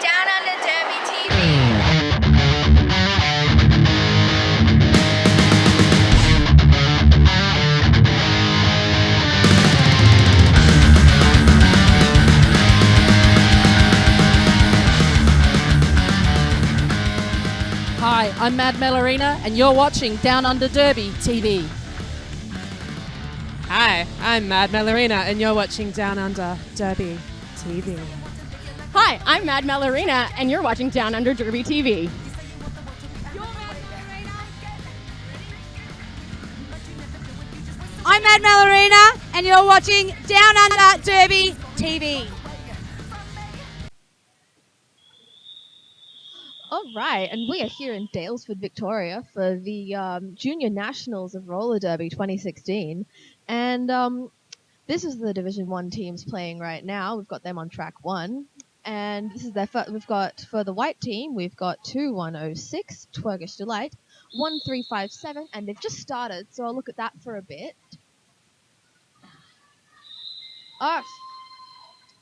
Downunder Derby TV. Hi, I'm Mad Melorina, and you're watching Downunder Derby TV. Hi, I'm Mad Melorina, and you're watching Downunder Derby TV. Hi, I'm Mad Melorina, and you're watching Downunder Derby TV. I'm Mad Melorina, and you're watching Downunder Derby TV. All right, and we are here in Dalesford, Victoria for the Junior Nationals of Roller Derby 2016. And this is the Division 1 teams playing right now. We've got them on track 1. And this is we've got, for the white team, we've got 2106, Twergish Delight, 1357, and they've just started, so I'll look at that for a bit. Oh,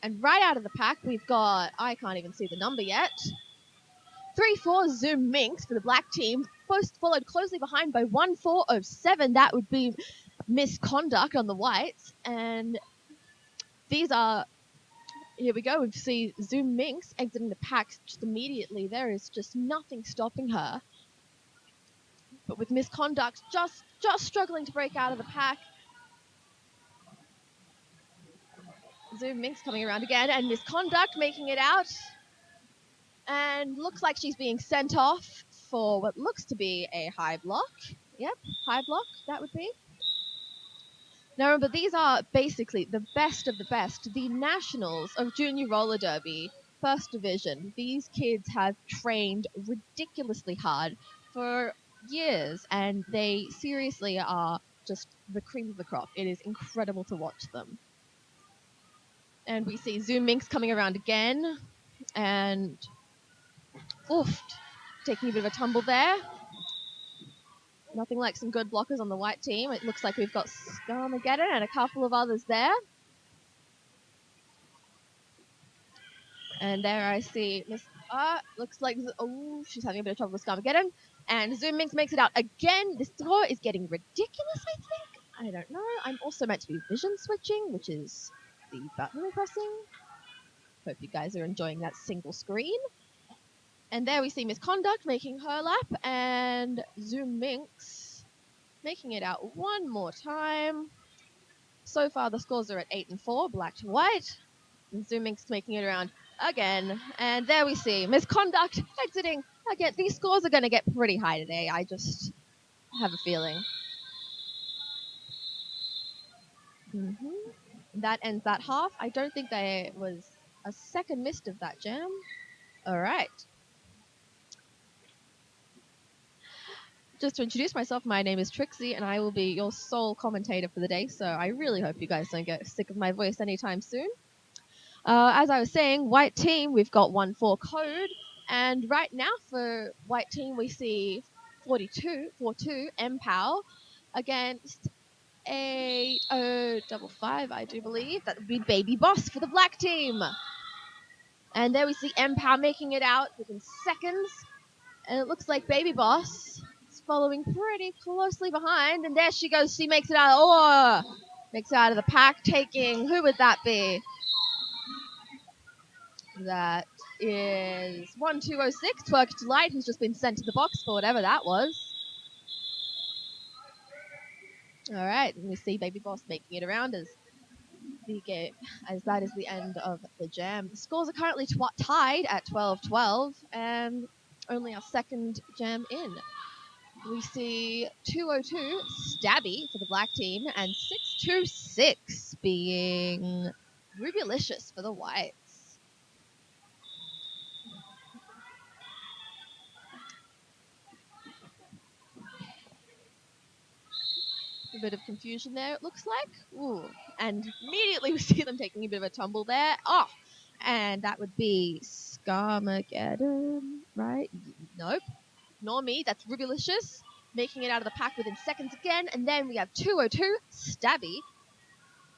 and right out of the pack, we've got, I can't even see the number yet, 3-4 Zoom Minx for the black team, followed closely behind by 1407. That would be Misconduct on the whites. And these are, here we go, we see Zoom Minx exiting the pack just immediately. There is just nothing stopping her. But with Misconduct just struggling to break out of the pack. Zoom Minx coming around again, and Misconduct making it out. And looks like she's being sent off for what looks to be a high block. Yep, high block, that would be. Now remember, these are basically the best of the best. The Nationals of Junior Roller Derby, First Division. These kids have trained ridiculously hard for years, and they seriously are just the cream of the crop. It is incredible to watch them. And we see Zoom Minx coming around again, and oof, taking a bit of a tumble there. Nothing like some good blockers on the white team. It looks like we've got Scarmageddon and a couple of others there. And there I see Miss. Looks like she's having a bit of trouble with Scarmageddon. And Zoom Minx makes it out again. This score is getting ridiculous, I think. I don't know. I'm also meant to be vision switching, which is the button we're pressing. Hope you guys are enjoying that single screen. And there we see Misconduct making her lap, and Zoom Minx making it out one more time. So far the scores are at 8 and 4, black to white. And Zoom Minx making it around again. And there we see Misconduct exiting again. These scores are going to get pretty high today. I just have a feeling. That ends that half. I don't think there was a second missed of that jam. All right. Just to introduce myself, my name is Trixie, and I will be your sole commentator for the day, so I really hope you guys don't get sick of my voice anytime soon. As I was saying, white team, we've got 1-4 code, and right now for white team we see 42 MPOW against 8055, I do believe. That would be Baby Boss for the black team. And there we see MPOW making it out within seconds, and it looks like Baby Boss following pretty closely behind, and there she goes. She makes it out. Makes it out of the pack, taking, who would that be? That is 1206, Twerk Delight, who's just been sent to the box for whatever that was. All right, and we see Baby Boss making it around as that is the end of the jam. The scores are currently tied at 12-12, and only our second jam in. We see 202 Stabby for the black team, and 626 being Rubulicious for the whites. A bit of confusion there, it looks like. Ooh, and immediately we see them taking a bit of a tumble there. Oh, and that would be Scarmageddon, right? Nope. Ignore me, that's Rubulicious. Making it out of the pack within seconds again. And then we have 202 Stabby.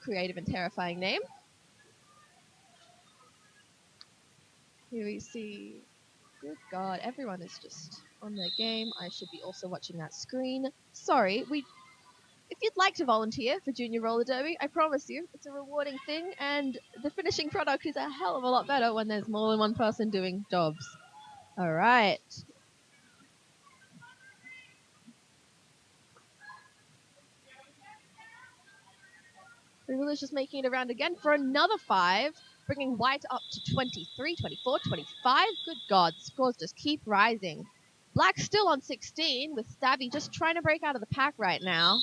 Creative and terrifying name. Here we see. Good God, everyone is just on their game. I should be also watching that screen. Sorry, if you'd like to volunteer for Junior Roller Derby, I promise you, it's a rewarding thing, and the finishing product is a hell of a lot better when there's more than one person doing jobs. All right. Rivulish just making it around again for another 5, bringing white up to 23, 24, 25. Good God, scores just keep rising. Black still on 16, with Stabby just trying to break out of the pack right now.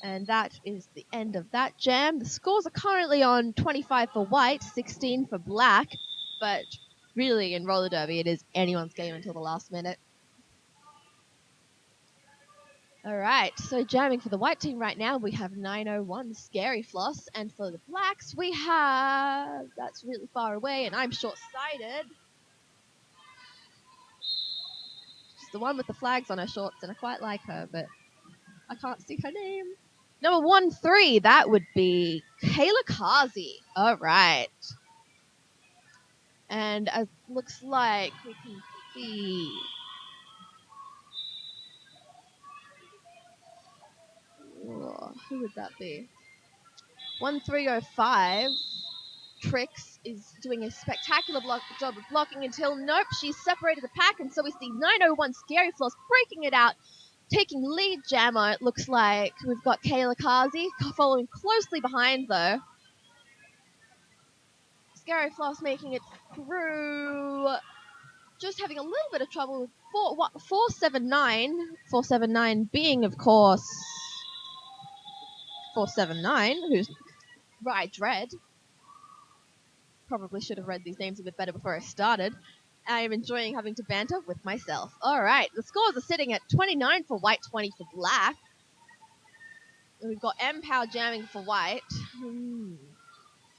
And that is the end of that jam. The scores are currently on 25 for white, 16 for black. But really, in roller derby, it is anyone's game until the last minute. All right, so jamming for the white team right now, we have 901 Scary Floss. And for the blacks, we have... That's really far away, and I'm short-sighted. She's the one with the flags on her shorts, and I quite like her, but I can't see her name. Number 13, that would be Kayla Kazi. All right. And it looks like we can see... who would that be? 1305. Trix is doing a spectacular job of blocking until, nope, she's separated the pack, and so we see 901 Scary Floss breaking it out, taking lead jammer. It looks like we've got Kayla Kazi following closely behind, though. Scary Floss making it through, just having a little bit of trouble with 479. 479 being, of course, 479, who's Rye Dread. Probably should have read these names a bit better before I started. I am enjoying having to banter with myself. All right, the scores are sitting at 29 for white, 20 for black. And we've got M-Power jamming for white. Who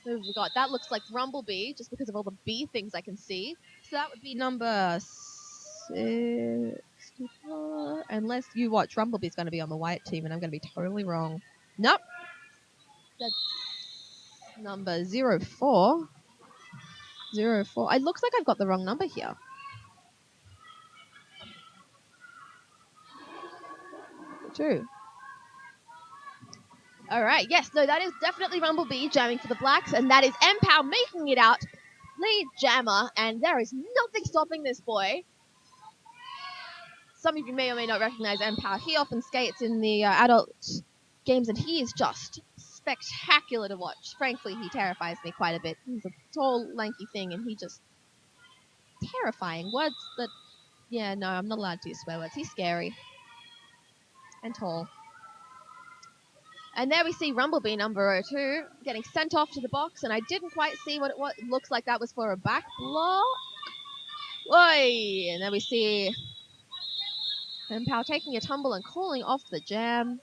have we got? That looks like Rumblebee, just because of all the B things I can see. So that would be number 64. Unless you watch, Rumblebee's going to be on the white team, and I'm going to be totally wrong. Nope. That's number 04. 04. It looks like I've got the wrong number here. True. All right, yes, no, that is definitely Rumblebee jamming for the blacks, and that is M-Pow making it out. Lead jammer, and there is nothing stopping this boy. Some of you may or may not recognize M-Pow. He often skates in the adult games, and he is just spectacular to watch. Frankly, he terrifies me quite a bit. He's a tall, lanky thing, and he just... terrifying. Words that... Yeah, no, I'm not allowed to use swear words. He's scary. And tall. And there we see Rumblebee number 02 getting sent off to the box, and I didn't quite see what it was. It looks like that was for a back block. Oi! And then we see M-Pow taking a tumble and calling off the jam.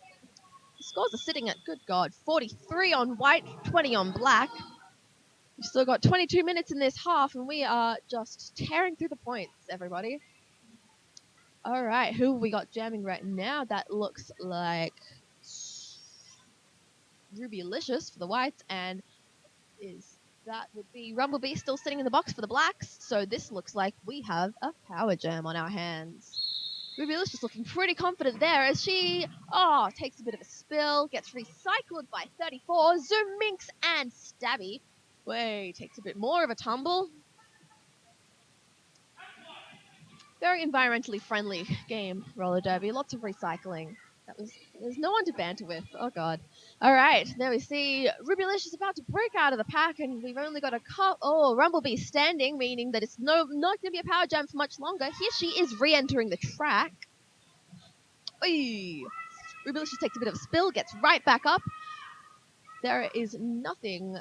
The scores are sitting at, good God, 43 on white, 20 on black. We've still got 22 minutes in this half, and we are just tearing through the points, everybody. All right, who have we got jamming right now? That looks like Rubylicious for the whites, and that would be Rumblebee still sitting in the box for the blacks. So this looks like we have a power jam on our hands. Rubylicious looking pretty confident there as she takes a bit of a spill, gets recycled by 34. Zoom Minx and Stabby. Takes a bit more of a tumble. Very environmentally friendly game, roller derby. Lots of recycling. There's no one to banter with. Oh, God. All right. There we see Rubylicious about to break out of the pack, and we've only got a cup. Oh, Rumblebee standing, meaning that it's not going to be a power jam for much longer. Here she is re-entering the track. Oy. Rubylicious takes a bit of a spill, gets right back up. There is nothing...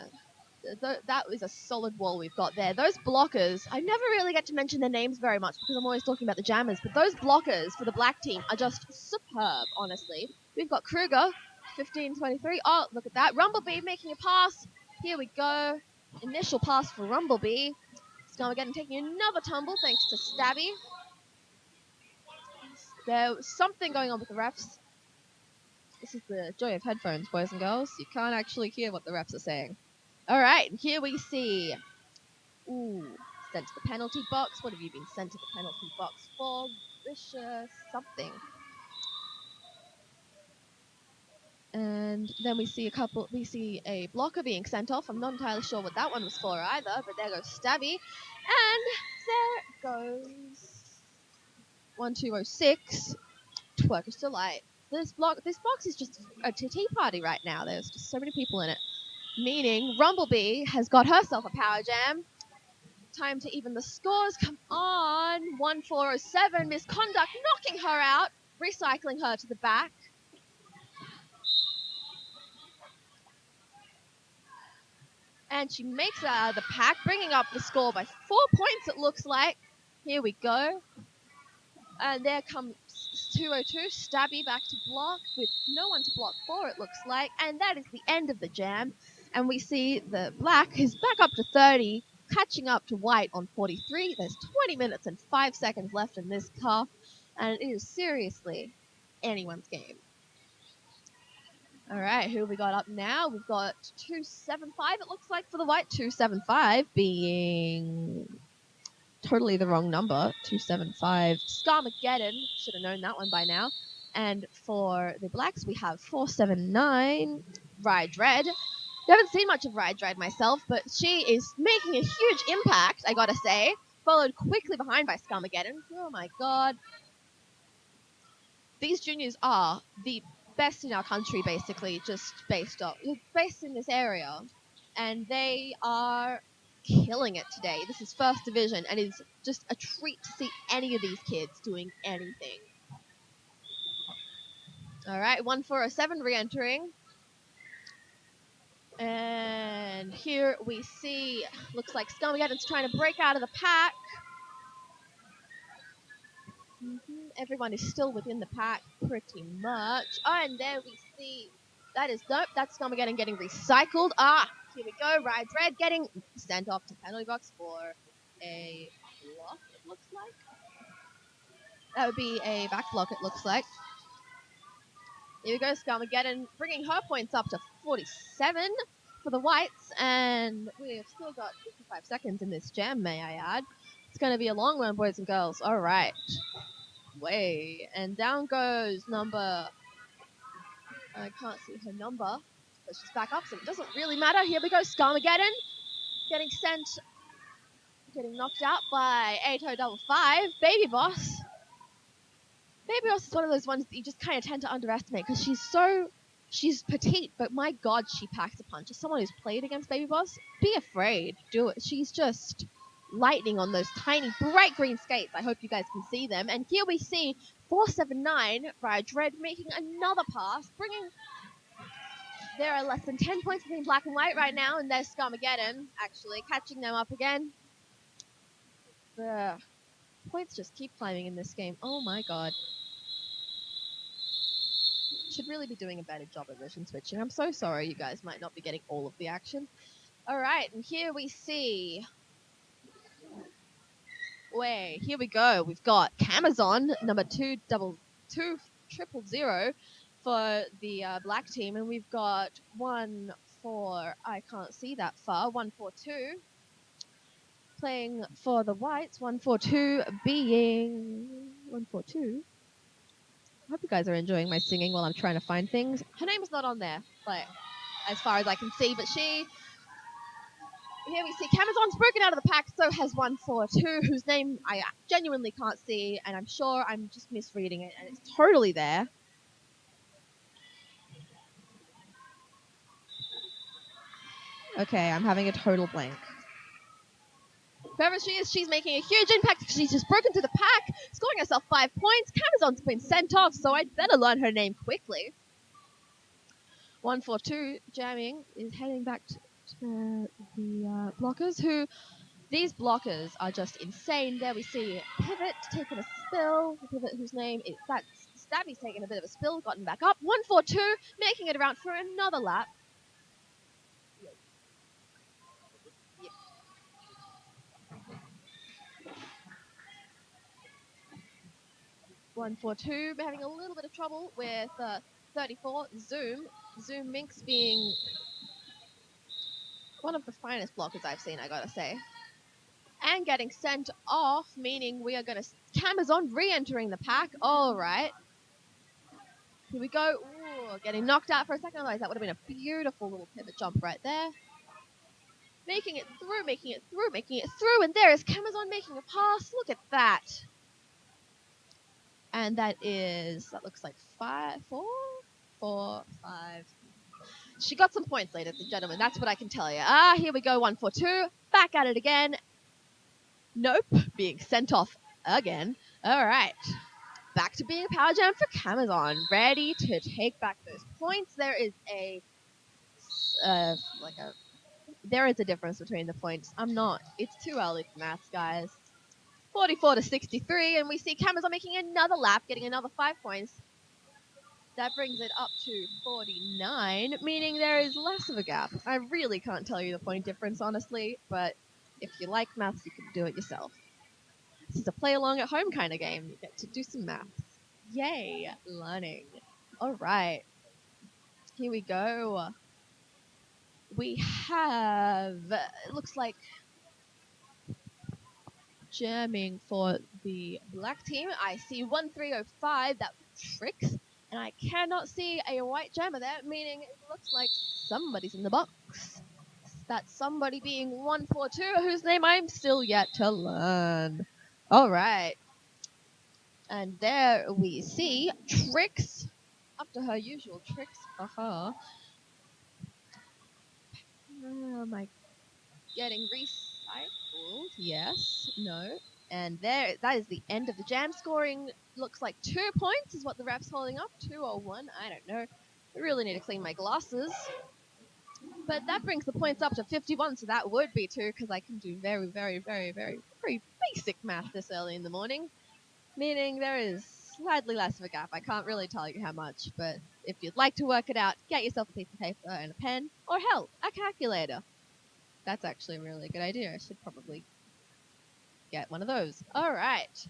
That is a solid wall we've got there. Those blockers, I never really get to mention their names very much because I'm always talking about the jammers, but those blockers for the black team are just superb, honestly. We've got Kruger, 15-23. Oh, look at that. Rumblebee making a pass. Here we go. Initial pass for Rumblebee. It's going again and taking another tumble thanks to Stabby. There's something going on with the refs. This is the joy of headphones, boys and girls. You can't actually hear what the refs are saying. All right, here we see Ooh, sent to the penalty box. What have you been sent to the penalty box for? Vicious something. And then we see a blocker being sent off. I'm not entirely sure what that one was for either, but there goes Stabby. And there goes 1206. Twerkers Delight. This box is just a tea party right now. There's just so many people in it. Meaning Rumblebee has got herself a power jam. Time to even the scores. Come on. 1407. Misconduct knocking her out. Recycling her to the back. And she makes it out of the pack, bringing up the score by 4 points, it looks like. Here we go. And there comes 202, Stabby back to block with no one to block for, it looks like. And that is the end of the jam. And we see the black is back up to 30, catching up to white on 43. There's 20 minutes and 5 seconds left in this car. And it is seriously anyone's game. All right, who have we got up now? We've got 275, it looks like, for the white. 275 being totally the wrong number. 275. Scarmageddon. Should have known that one by now. And for the blacks, we have 479. Ride Red. Haven't seen much of Ride Red myself, but she is making a huge impact, I gotta say. Followed quickly behind by Scarmageddon. Oh my god. These juniors are the best in our country, basically, just based in this area, and they are killing it today. This is first division, and it's just a treat to see any of these kids doing anything. All right, 1407 re-entering, and here we see, looks like Scarmageddon's trying to break out of the pack. Everyone is still within the pack, pretty much. Oh, and there we see, that's Scarmageddon getting recycled. Here we go, Ride Red getting sent off to penalty box for a block, it looks like. That would be a back block, it looks like. Here we go, Scarmageddon bringing her points up to 47 for the whites, and we have still got 55 seconds in this jam, may I add. It's going to be a long one, boys and girls. All right. Way. And down goes number... I can't see her number, but she's back up, so it doesn't really matter. Here we go, Scarmageddon getting knocked out by 8055. Baby Boss. Baby Boss is one of those ones that you just kind of tend to underestimate because she's petite, but my god, she packs a punch. As someone who's played against Baby Boss, be afraid. Do it. She's just lightning on those tiny, bright green skates. I hope you guys can see them. And here we see 479, Ride Red, making another pass, there are less than 10 points between black and white right now, and there's Scarmageddon, actually, catching them up again. The points just keep climbing in this game. Oh my god. Should really be doing a better job at vision switching. I'm so sorry you guys might not be getting all of the action. Alright, and here we see... Here we go. We've got Camazon, number 22200 for the black team, and we've got I can't see that far, 142 playing for the whites, 142 being 142. I hope you guys are enjoying my singing while I'm trying to find things. Her name is not on there, but as far as I can see, but here we see Camazon's broken out of the pack, so has 142, whose name I genuinely can't see, and I'm sure I'm just misreading it, and it's totally there. Okay, I'm having a total blank. Whoever she is, she's making a huge impact because she's just broken through the pack, scoring herself 5 points. Camazon's been sent off, so I'd better learn her name quickly. 142 jamming is heading back to the blockers, these blockers are just insane. There we see Pivot taking a spill. Pivot, whose name is Stabby's taking a bit of a spill, gotten back up. 142, making it around for another lap. 142, having a little bit of trouble with 34, Zoom. Zoom Minx being one of the finest blockers I've seen, I gotta say. and getting sent off, meaning we are going to... Camazon re-entering the pack. All right. Here we go. Ooh, getting knocked out for a second. Otherwise, that would have been a beautiful little pivot jump right there. Making it through, making it through, making it through. And there is Camazon making a pass. Look at that. And that looks like 5, 4, 4, 5. She got some points, ladies and gentlemen. That's what I can tell you. Here we go. 1, 4, 2. Back at it again. Nope. Being sent off again. All right. Back to being a power jam for Camazon. Ready to take back those points. There is there is a difference between the points. It's too early for maths, guys. 44 to 63, and we see Camazon making another lap, getting another 5 points. That brings it up to 49, meaning there is less of a gap. I really can't tell you the point difference, honestly, but if you like maths, you can do it yourself. This is a play along at home kind of game. You get to do some maths. Yay, learning. All right. Here we go. We have, it looks like, jamming for the black team. I see 1305, that's Tricks, and I cannot see a white jammer there, meaning it looks like somebody's in the box. That somebody being 142, whose name I'm still yet to learn. All right. And there we see Tricks, up to her usual tricks. Am I getting recycled? Yes, no. And there, that is the end of the jam. Scoring looks like 2 points is what the ref's holding up. 2 or 1, I don't know. I really need to clean my glasses. But that brings the points up to 51, so that would be 2, because I can do very, very, very, very, very basic math this early in the morning. Meaning there is slightly less of a gap. I can't really tell you how much, but if you'd like to work it out, get yourself a piece of paper and a pen, or hell, a calculator. That's actually a really good idea. I should probably get one of those. All right.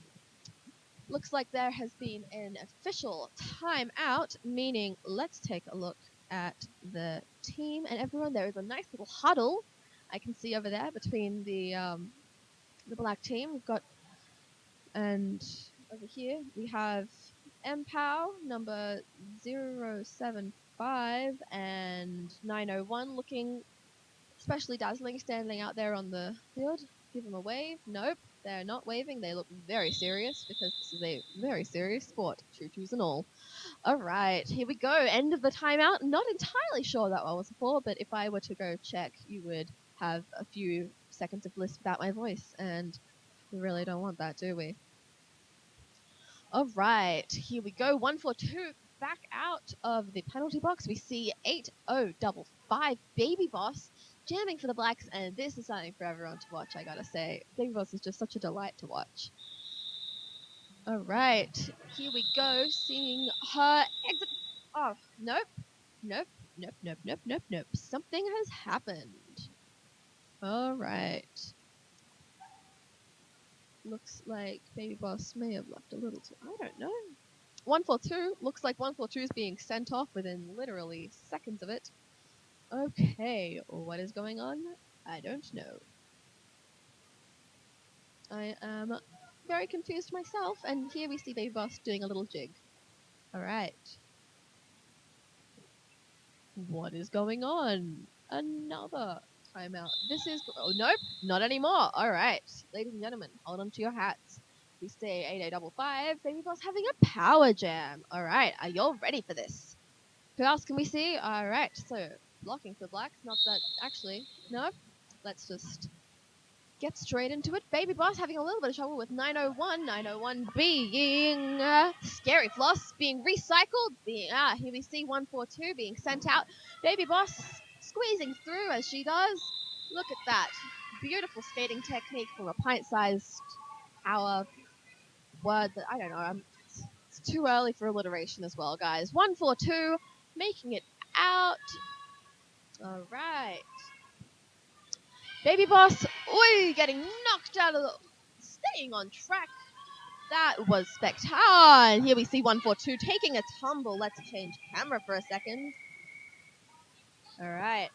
Looks like there has been an official timeout, meaning let's take a look at the team and everyone. There is a nice little huddle I can see over there between the black team. We've got, and over here we have MPOW number 075 and 901 looking especially dazzling, standing out there on the field. Give them a wave. Nope, they're not waving. They look very serious because this is a very serious sport. Choo-choos and all. All right, here we go. End of the timeout. Not entirely sure that one was for, but if I were to go check, you would have a few seconds of bliss without my voice, and we really don't want that, do we? All right, here we go. 142 back out of the penalty box. We see 8055 Baby Boss jamming for the Blacks, and this is something for everyone to watch, I gotta say. Baby Boss is just such a delight to watch. All right, here we go, seeing her exit. Oh, nope. Something has happened. All right. Looks like Baby Boss may have left a little too... I don't know. 142. Looks like 142 is being sent off within literally seconds of it. Okay, what is going on? I don't know. I am very confused myself, and here we see Baby Boss doing a little jig. Alright. What is going on? Another timeout. This is... Oh, nope, not anymore. Alright, ladies and gentlemen, hold on to your hats. We say 8855, Baby Boss having a power jam. Alright, are y'all ready for this? Who else can we see? Alright, so... blocking for Blacks, not that, actually, no, let's just get straight into it. Baby Boss having a little bit of trouble with 901 being Scary Floss, being recycled, being, here we see 142 being sent out. Baby Boss squeezing through as she does. Look at that. Beautiful skating technique from a pint-sized power word that, I don't know, it's too early for alliteration as well, guys. 142 making it out. All right. Baby Boss, getting knocked out of the... staying on track. That was spectacular. Here we see 142 taking a tumble. Let's change camera for a second. All right.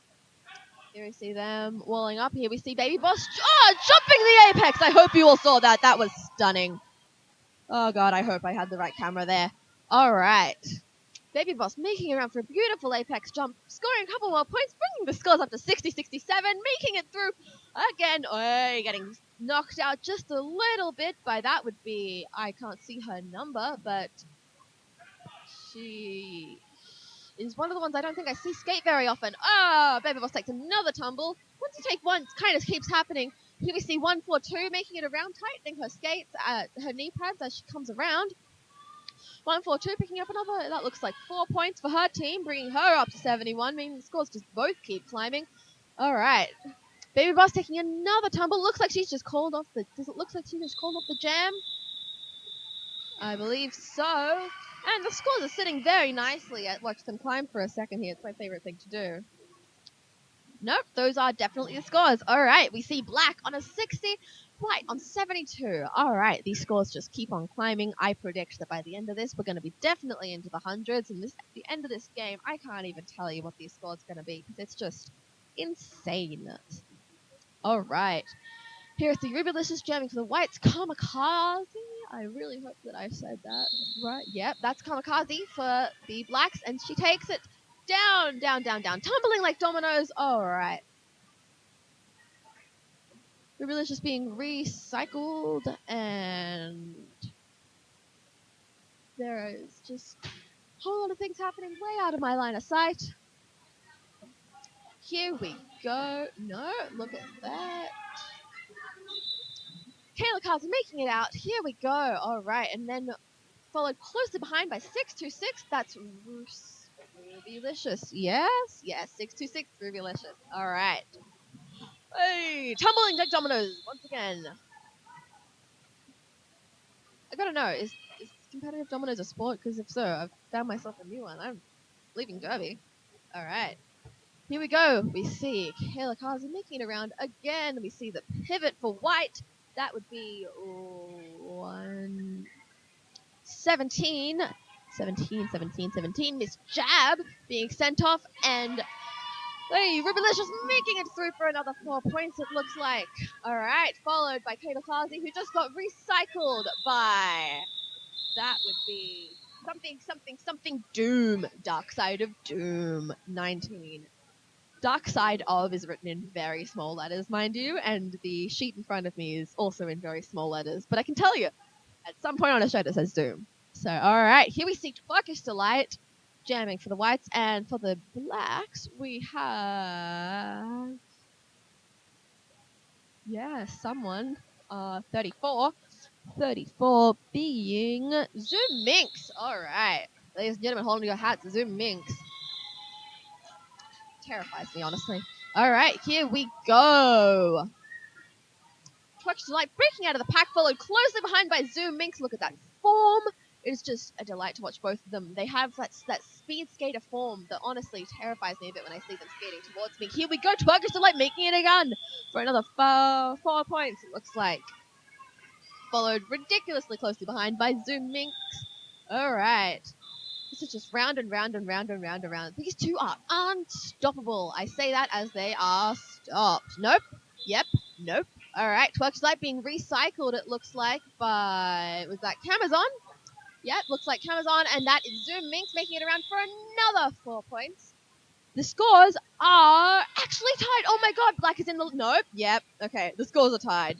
Here we see them walling up. Here we see Baby Boss jumping the apex. I hope you all saw that. That was stunning. Oh god, I hope I had the right camera there. All right. Baby Boss making it around for a beautiful apex jump, scoring a couple more points, bringing the scores up to 60-67, making it through again. Oh, getting knocked out just a little bit by that would be, I can't see her number, but she is one of the ones I don't think I see skate very often. Oh, Baby Boss takes another tumble. Once you take one, it kind of keeps happening. Here we see 142 making it around, tightening her skates, her knee pads as she comes around. 142 picking up another, that looks like 4 points for her team, bringing her up to 71, meaning the scores just both keep climbing. All right. Baby Boss taking another tumble. Looks like she's just called off the, does it look like she just called off the jam? I believe so. And the scores are sitting very nicely. Watch them climb for a second here. It's my favorite thing to do. Nope, those are definitely the scores. All right, we see Black on a 60, White on 72. All right, these scores just keep on climbing. I predict that by the end of this, we're going to be definitely into the hundreds. And at the end of this game, I can't even tell you what these scores are going to be because it's just insane. All right. Here's the Rubilicious jamming for the Whites. Kamikaze. I really hope that I said that right. Yep, that's Kamikaze for the Blacks, and she takes it down, down, down, down, tumbling like dominoes. All right. Rubilicious being recycled, and there is just a whole lot of things happening way out of my line of sight. Here we go. No, look at that. Kayla Carson making it out. Here we go. All right. And then followed closely behind by 626. That's Rubilicious. Yes. Yes. 626. Rubilicious. All right. Hey, tumbling like dominoes once again. I gotta know, is competitive dominoes a sport? Because if so, I've found myself a new one. I'm leaving Derby. All right. Here we go. We see Kayla Carson making it around again. We see the pivot for White. That would be 17. 17. Miss Jab being sent off. And hey, Rubilicious making it through for another 4 points, it looks like. All right. Followed by Kayla Carson, who just got recycled by... That would be something Doom. Dark Side of Doom. 19. Dark Side of is written in very small letters, mind you, and the sheet in front of me is also in very small letters. But I can tell you, at some point on a shirt it says Doom. So, alright, here we see Twerkish Delight jamming for the Whites, and for the Blacks, we have... Yeah, someone. 34. 34 being Zoom Minx. Alright. Ladies and gentlemen, holding your hats, Zoom Minx. Terrifies me, honestly. Alright, here we go. Twerkish Delight breaking out of the pack, followed closely behind by Zoom Minx. Look at that form. It is just a delight to watch both of them. They have that speed skater form that honestly terrifies me a bit when I see them skating towards me. Here we go. Twerkish Delight making it again for another 4 points, it looks like. Followed ridiculously closely behind by Zoom Minx. Alright. This is just round and round and round and round and round. These two are unstoppable. I say that as they are stopped. Nope. Yep. Nope. Alright. Twerkish Light being recycled, it looks like, by... Was that Camazon? Yep. Looks like Camazon. And that is Zoom Minx making it around for another 4 points. The scores are actually tied. Oh my god. Black is in the... Nope. Yep. Okay. The scores are tied.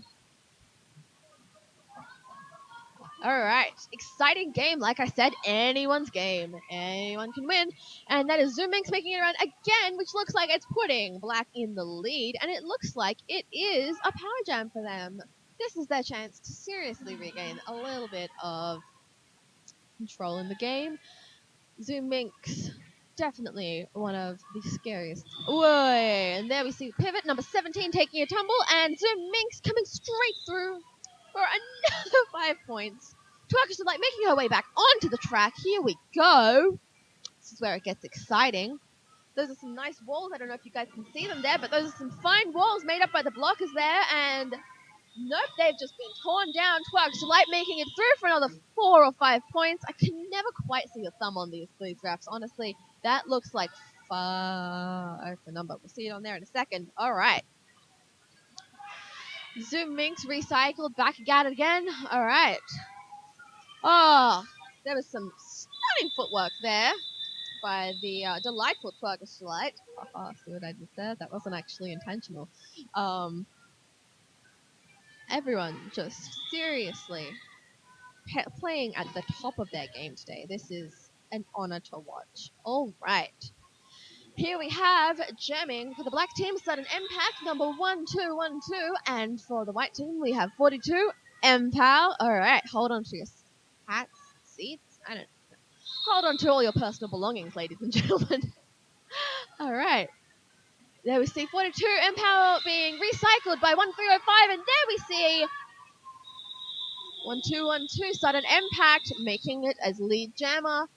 Alright, exciting game. Like I said, anyone's game. Anyone can win. And that is Zoom Minx making it around again, which looks like it's putting Black in the lead. And it looks like it is a power jam for them. This is their chance to seriously regain a little bit of control in the game. Zoom Minx, definitely one of the scariest. Whoa, and there we see the pivot, number 17 taking a tumble, and Zoom Minx coming straight through for another 5 points. Twerkish Delight making her way back onto the track. Here we go. This is where it gets exciting. Those are some nice walls. I don't know if you guys can see them there, but those are some fine walls made up by the blockers there. And nope, they've just been torn down. Twerkish Delight making it through for another 4 or 5 points. I can never quite see the thumb on these graphs, honestly. That looks like 5. The number. We'll see it on there in a second. All right. Zoom Minx recycled back at it again. All right. Oh, there was some stunning footwork there by the delightful Twerker Light. See what I did there? That wasn't actually intentional. Everyone just seriously playing at the top of their game today. This is an honor to watch. All right. Here we have jamming for the black team, sudden impact, number 1212. And for the white team, we have 42, MPOW. All right, hold on to your hats, seats. I don't know. Hold on to all your personal belongings, ladies and gentlemen. All right. There we see 42, MPOW being recycled by 1305. And there we see 1212, sudden impact, making it as lead jammer.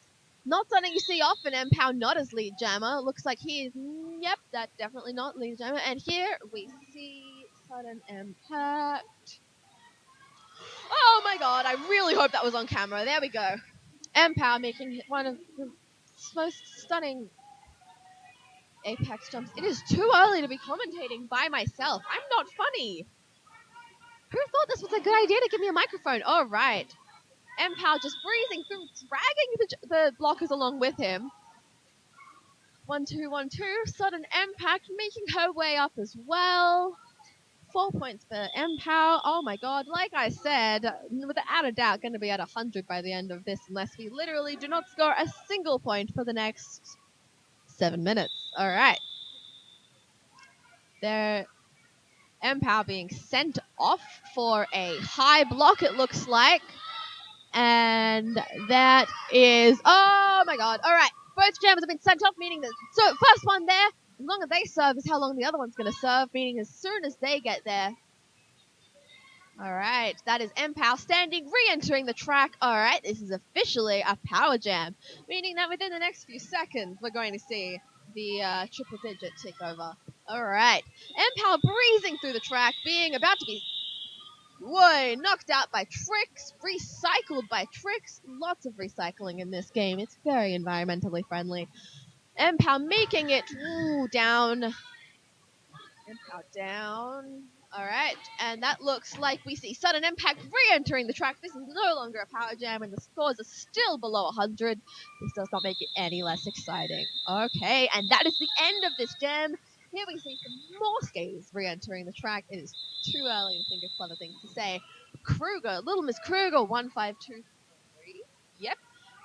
Not something you see often, MPOW not as lead jammer. Looks like he is, yep, that's definitely not lead jammer. And here we see sudden impact. Oh my god, I really hope that was on camera. There we go. MPOW making one of the most stunning Apex jumps. It is too early to be commentating by myself. I'm not funny. Who thought this was a good idea to give me a microphone? All right. MPOW just breezing through, dragging the blockers along with him. 1212, sudden impact, making her way up as well. 4 points for MPOW. Oh my god, like I said, without a doubt, going to be at 100 by the end of this, unless we literally do not score a single point for the next 7 minutes. All right. There, MPOW being sent off for a high block, it looks like. And that is, oh my god. All right, both jammers have been sent off, meaning that so first one there, as long as they serve is how long the other one's going to serve, meaning as soon as they get there. All right, that is MPOW standing, re-entering the track. All right, this is officially a power jam, meaning that within the next few seconds, we're going to see the triple digit tick over. All right, MPOW breezing through the track, being about to be knocked out by Tricks, recycled by Tricks. Lots of recycling in this game. It's very environmentally friendly. MPOW making it down. MPOW down. All right, and that looks like we see sudden impact re-entering the track. This is no longer a power jam, and the scores are still below 100. This does not make it any less exciting. Okay, and that is the end of this jam. Here we see some more skaters re-entering the track. It is too early to think of clever things to say. Kruger, Little Miss Kruger, 1523. Yep,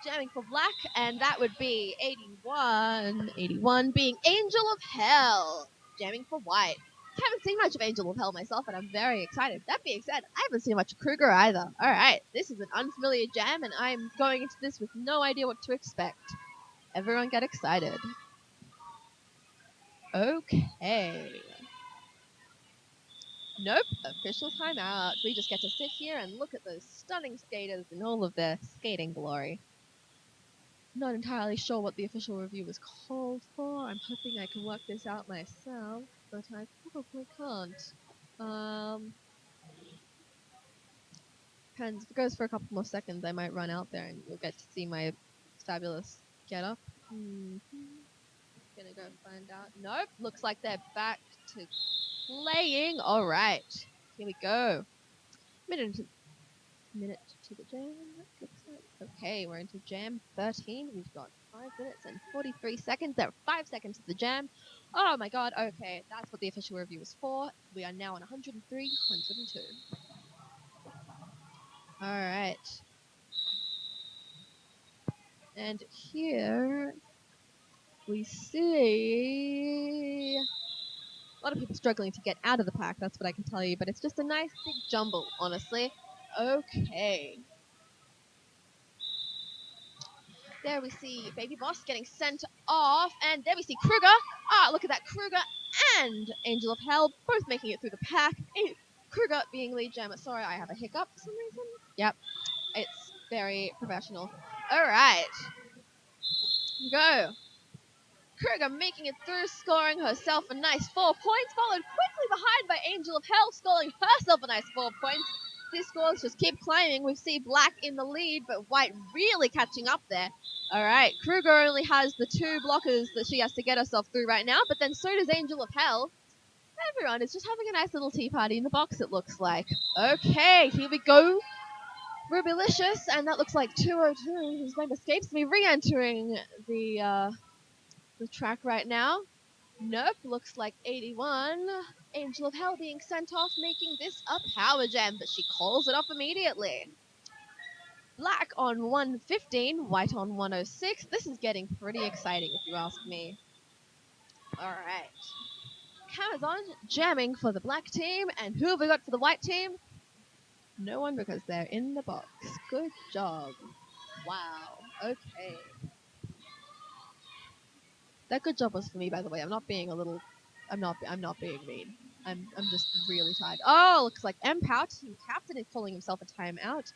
jamming for black, and that would be 81. 81 being Angel of Hell, jamming for white. Haven't seen much of Angel of Hell myself, and I'm very excited. That being said, I haven't seen much of Kruger either. All right, this is an unfamiliar jam, and I'm going into this with no idea what to expect. Everyone get excited. Okay. Nope, official timeout. We just get to sit here and look at those stunning skaters in all of their skating glory. Not entirely sure what the official review was called for. I'm hoping I can work this out myself, but I probably can't. Depends. If it goes for a couple more seconds, I might run out there and you'll get to see my fabulous get up. Gonna go find out. Nope, looks like they're back to playing. All right, here we go. Minute to the jam. Looks like. Okay, we're into jam 13. We've got 5 minutes and 43 seconds. There are 5 seconds to the jam. Oh my god. Okay, that's what the official review is for. We are now on 103, 102. All right. And here we see a lot of people struggling to get out of the pack, that's what I can tell you, but it's just a nice big jumble, honestly. Okay. There we see Baby Boss getting sent off, and there we see Kruger. Ah, look at that, Kruger and Angel of Hell both making it through the pack. Kruger being lead jammer. Sorry, I have a hiccup for some reason. Yep, it's very professional. All right. Go. Kruger making it through, scoring herself a nice 4 points, followed quickly behind by Angel of Hell, scoring herself a nice 4 points. these scores just keep climbing. We see Black in the lead, but White really catching up there. All right, Kruger only has the 2 blockers that she has to get herself through right now, but then so does Angel of Hell. Everyone is just having a nice little tea party in the box, it looks like. Okay, here we go. Rubylicious, and that looks like 202, whose name escapes me, re-entering the track right now. Nope, looks like 81. Angel of Hell being sent off, making this a power jam, but she calls it off immediately. Black on 115, White on 106. This is getting pretty exciting if you ask me. Alright. Camazon jamming for the black team, and who have we got for the white team? No one, because they're in the box. Good job. Wow. Okay. That good job was for me, by the way. I'm not being being mean. I'm just really tired. Oh, looks like Mpout, team captain, is calling himself a timeout.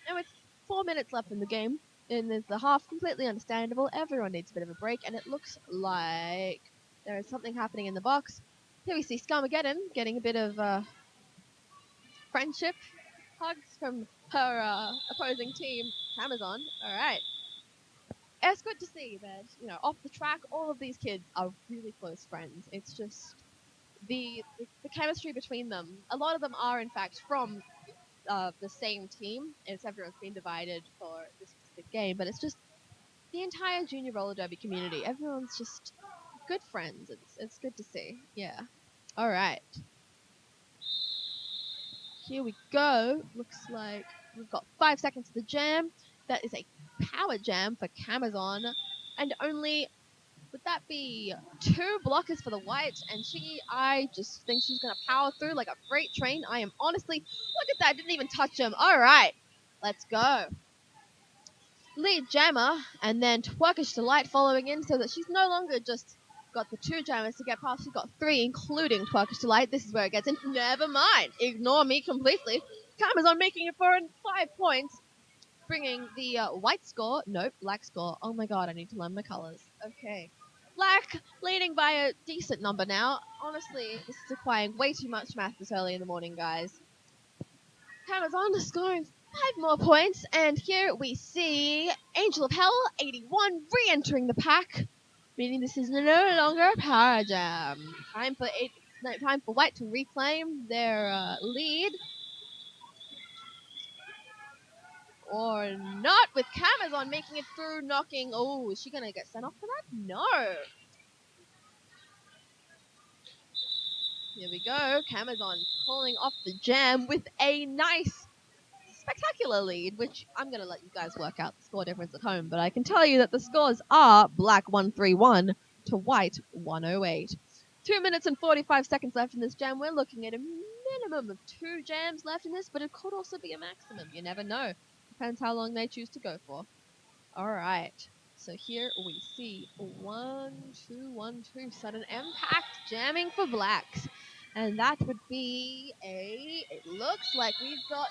And with 4 minutes left in the game, in the half, completely understandable. Everyone needs a bit of a break, and it looks like there is something happening in the box. Here we see Scarmageddon getting a bit of friendship hugs from her opposing team, Amazon. All right. It's good to see that, off the track, all of these kids are really close friends. It's just the chemistry between them. A lot of them are, in fact, from the same team. Everyone's been divided for this specific game, but it's just the entire junior roller derby community. Everyone's just good friends. It's good to see. Yeah. All right. Here we go. Looks like we've got 5 seconds to the jam. That is a power jam for Camazon. And only, would that be 2 blockers for the white? And I just think she's going to power through like a freight train. I am honestly, look at that, didn't even touch him. All right, let's go. Lead jammer, and then Twerkish Delight following in, so that she's no longer just got the 2 jammers to get past. She's got 3, including Twerkish Delight. This is where it gets in. Never mind. Ignore me completely. Camazon making it for 5 points, bringing the white score. Nope, black score. Oh my god, I need to learn my colors. Okay. Black leading by a decent number now. Honestly, this is requiring way too much math this early in the morning, guys. Camazon scoring 5 more points, and here we see Angel of Hell, 81, re-entering the pack, meaning this is no longer a power jam. Time for White to reclaim their lead. Or not, with Camazon making it through, knocking. Oh, is she going to get sent off for that? No. Here we go. Camazon calling off the jam with a nice, spectacular lead, which I'm going to let you guys work out the score difference at home, but I can tell you that the scores are Black 131 to White 108. 2 minutes and 45 seconds left in this jam. We're looking at a minimum of 2 jams left in this, but it could also be a maximum. You never know. Depends how long they choose to go for. All right. So here we see 1, 2, 1, 2 sudden impact jamming for blacks. And that would be it looks like we've got,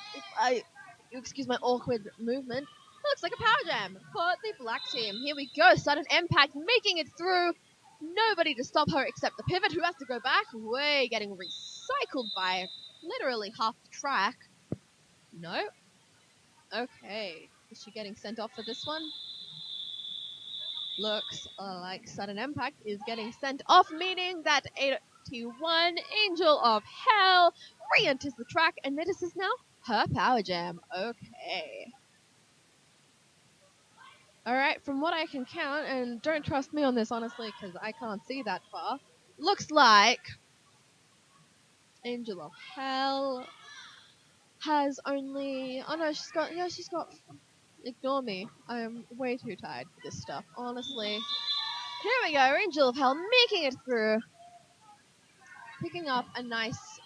you excuse my awkward movement, looks like a power jam for the black team. Here we go, sudden impact making it through. Nobody to stop her except the pivot, who has to go back. Way getting recycled by literally half the track. No. Okay. Is she getting sent off for this one? Looks like sudden impact is getting sent off, meaning that 81 Angel of Hell re-enters the track, and this is now her power jam. Okay. Alright, from what I can count, and don't trust me on this honestly because I can't see that far, looks like Angel of Hell has only, oh no, she's got, ignore me, I'm way too tired for this stuff, honestly. Here we go, Angel of Hell making it through, picking up a nice,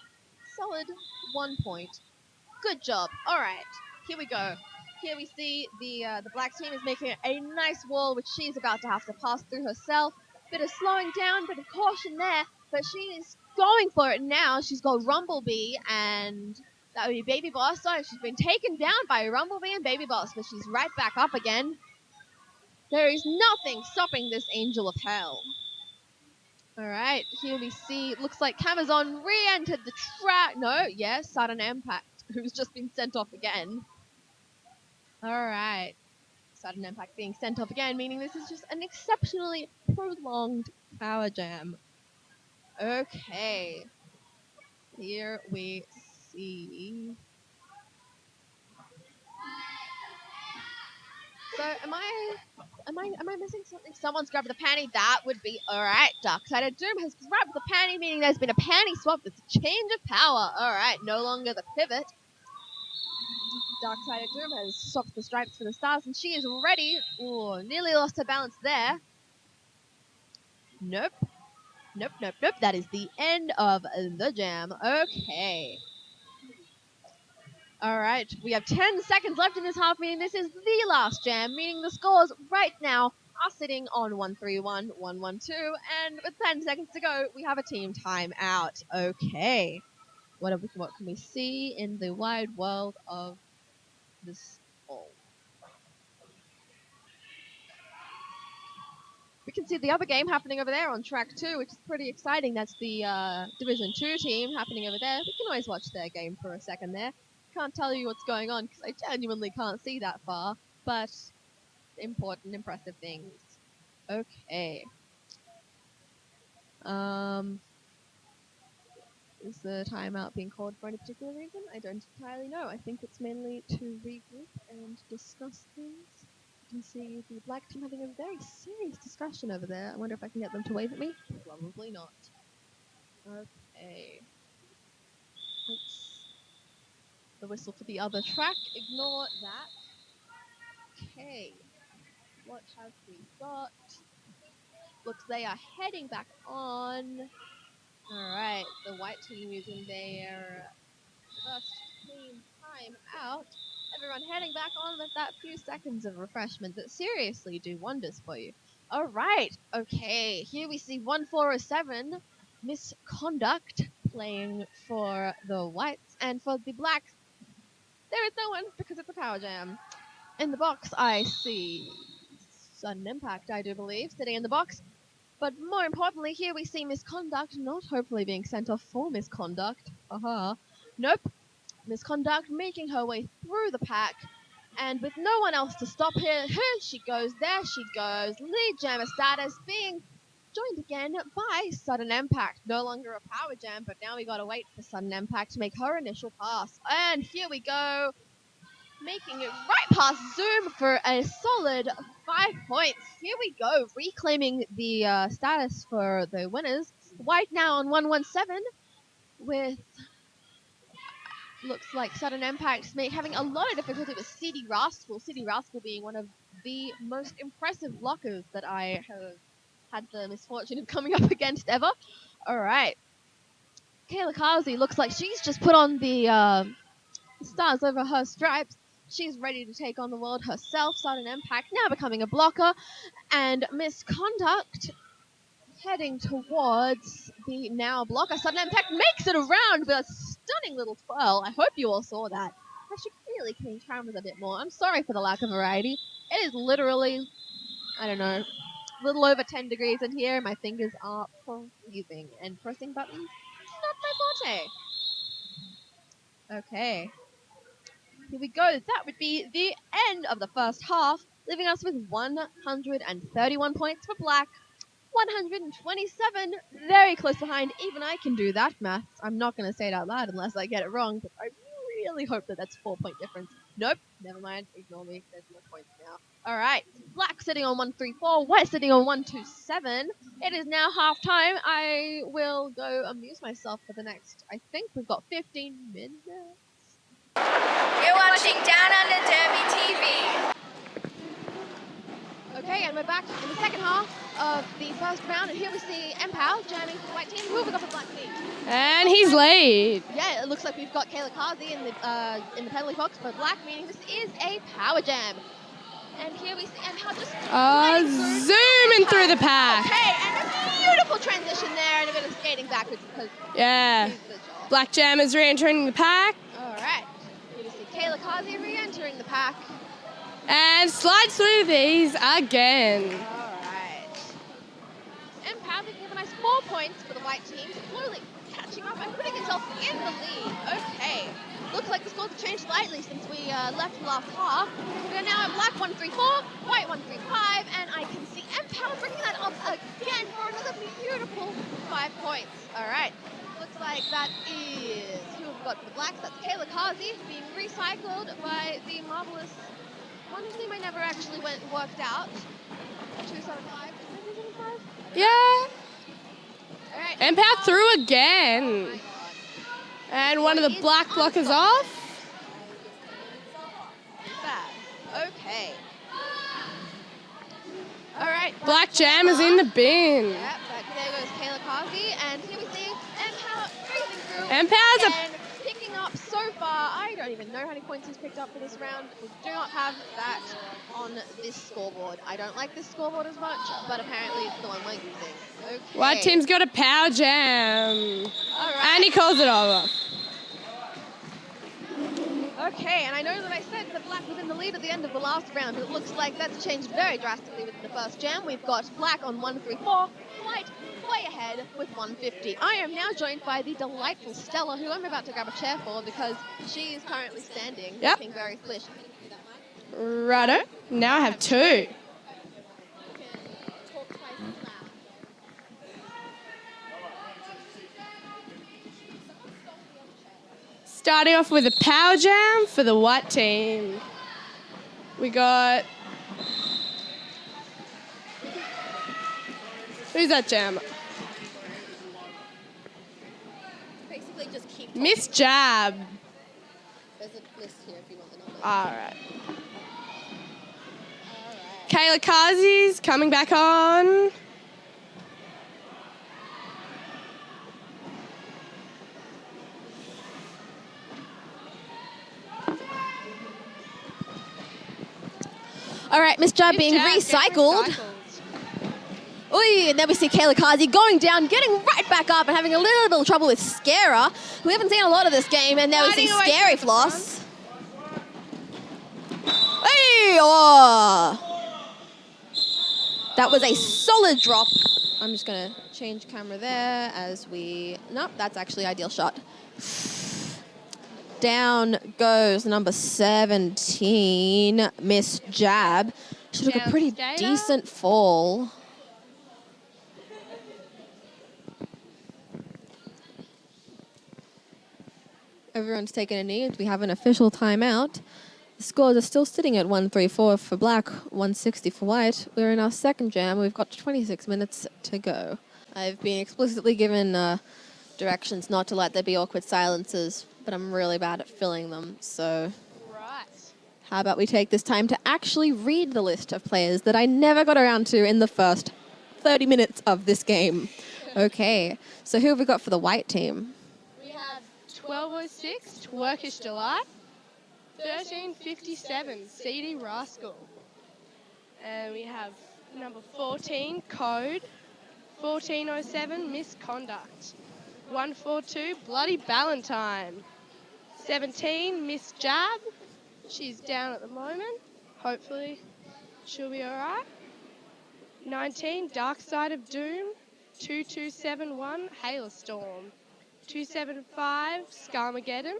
solid 1 point. Good job. All right, here we go. Here we see the black team is making a nice wall, which she's about to have to pass through herself. Bit of slowing down, bit of caution there, but she is going for it now. She's got Rumblebee, and that would be Baby Boss. So she's been taken down by Rumblebee and Baby Boss, but she's right back up again. There is nothing stopping this Angel of Hell. Alright, here we see, looks like Camazon re-entered the track. No, yes, sudden impact. who's just been sent off again. All right. Sudden impact being sent off again, meaning this is just an exceptionally prolonged power jam. Okay. Here we see. So am I missing something? Someone's grabbed the panty. That would be alright. Darksider Doom has grabbed the panty, meaning there's been a panty swap. It's a change of power. Alright, no longer the pivot. Darksider Doom has swapped the stripes for the stars, and she is ready. Ooh, nearly lost her balance there. Nope. Nope, nope, nope. That is the end of the jam. Okay. Alright, we have 10 seconds left in this half, meaning this is the last jam, meaning the scores right now are sitting on 1-3-1, 1-1-2, and with 10 seconds to go, we have a team timeout. Okay. What can we see in the wide world of this all? We can see the other game happening over there on track 2, which is pretty exciting. That's the Division 2 team happening over there. We can always watch their game for a second there. Can't tell you what's going on because I genuinely can't see that far, but important, impressive things. Okay. Is the timeout being called for any particular reason? I don't entirely know. I think it's mainly to regroup and discuss things. You can see the black team having a very serious discussion over there. I wonder if I can get them to wave at me. Probably not. Okay. That's the whistle for the other track. Ignore that. Okay. What have we got? Looks they are heading back on. Alright, the white team using their first team time out. Everyone heading back on with that few seconds of refreshment that seriously do wonders for you. Alright, okay, here we see 1407, Misconduct, playing for the whites, and for the blacks, there is no one because it's a power jam. In the box, I see Sudden Impact, I do believe, sitting in the box. But more importantly, here we see Misconduct not hopefully being sent off for misconduct. Nope. Misconduct making her way through the pack. And with no one else to stop her, here she goes, there she goes. Lead jammer status being joined again by Sudden Impact. No longer a power jam, but now we gotta wait for Sudden Impact to make her initial pass. And here we go. Making it right past Zoom for a solid 5 points. Here we go, reclaiming the status for the winners. White now on 117 with, looks like Sudden Impact having a lot of difficulty with CD Rascal. CD Rascal being one of the most impressive blockers that I have had the misfortune of coming up against ever. Alright. Kayla Kazi looks like she's just put on the stars over her stripes. She's ready to take on the world herself. Sudden Impact now becoming a blocker. And Misconduct heading towards the now blocker. Sudden Impact makes it around with a stunning little twirl. I hope you all saw that. I should really clean cameras a bit more. I'm sorry for the lack of variety. It is literally, I don't know, a little over 10 degrees in here. My fingers are freezing. And pressing buttons, not my forte. Okay. Here we go. That would be the end of the first half, leaving us with 131 points for black, 127 very close behind. Even I can do that maths. I'm not going to say it out loud unless I get it wrong, but I really hope that that's 4-point difference. Nope, never mind. Ignore me. There's more points now. All right. Black sitting on 134, white sitting on 127. It is now half time. I will go amuse myself for the next, I think we've got 15 minutes. You're watching Down Under Derby TV. Okay, and we're back in the second half of the first round, and here we see Empow jamming for the white team. Who have we got for the black team? And he's late. Yeah, it looks like we've got Kayla Kazi in the penalty box for black, meaning this is a power jam. And here we see Empow just zooming through the pack. Okay, and a beautiful transition there, and a bit of skating backwards because Yeah. Black Jam is re-entering the pack. All right, here we see Kayla Kazi re-entering the pack. And slides through these again. Alright. Empower being given nice 4 points for the white team, slowly catching up and putting itself in the lead. Okay. Looks like the score's slightly since we left the last half. We are now at black 134, white 135, and I can see Empower bringing that up again for another beautiful 5 points. All right, looks like that is who we've got for the blacks. That's Kayla Kazi being recycled by the marvelous. One team I never actually worked out. 275, 275. Yeah. All right, Empower through again. Oh my God. And one of the black blockers off. Fab. Okay. All right. Black jam is in the bin. Yep, but there goes Kayla Kazi, and here we see Empower racing through. Empower's and picking up so far. I don't even know how many points he's picked up for this round. We do not have that on this scoreboard. I don't like this scoreboard as much, but apparently it's the one we're using. Okay. White team's got a power jam. All right. And he calls it over. Okay, and I know that I said that black was in the lead at the end of the last round, but it looks like that's changed very drastically with the first jam. We've got black on 134, white way ahead with 150. I am now joined by the delightful Stella, who I'm about to grab a chair for because she is currently standing, Yep. looking very flish. Righto. Now I have two. Starting off with a power jam for the white team. We got... Who's that jam? Basically, just keep. Miss Jab. There's a list here if you want the number. All right. Kayla Kazi's coming back on. All right, Miss Jab being recycled. Oi, and then we see Kayla Kazi going down, getting right back up and having a little bit of trouble with Scarer. We haven't seen a lot of this game, and now we see Sliding away Scary from the front. Floss. Hey, oh. That was a solid drop. I'm just going to change camera there as we... Nope, that's actually ideal shot. Down goes number 17, Miss Jab. She took a Down pretty skater. decent fall. Everyone's taken a knee. We have an official timeout. The scores are still sitting at 134 for black, 160 for white. We're in our second jam. We've got 26 minutes to go. I've been explicitly given directions not to let there be awkward silences, but I'm really bad at filling them. So Right. how about we take this time to actually read the list of players that I never got around to in the first 30 minutes of this game. Okay, so who have we got for the white team? We have 1206, Twerkish Delight. 1357, CD Rascal. And we have number 14, Code. 1407, Misconduct. 142, Bloody Valentine. 17, Miss Jab. She's down at the moment. Hopefully she'll be alright. 19, Dark Side of Doom. 2271, Hailstorm. 275, Scarmageddon.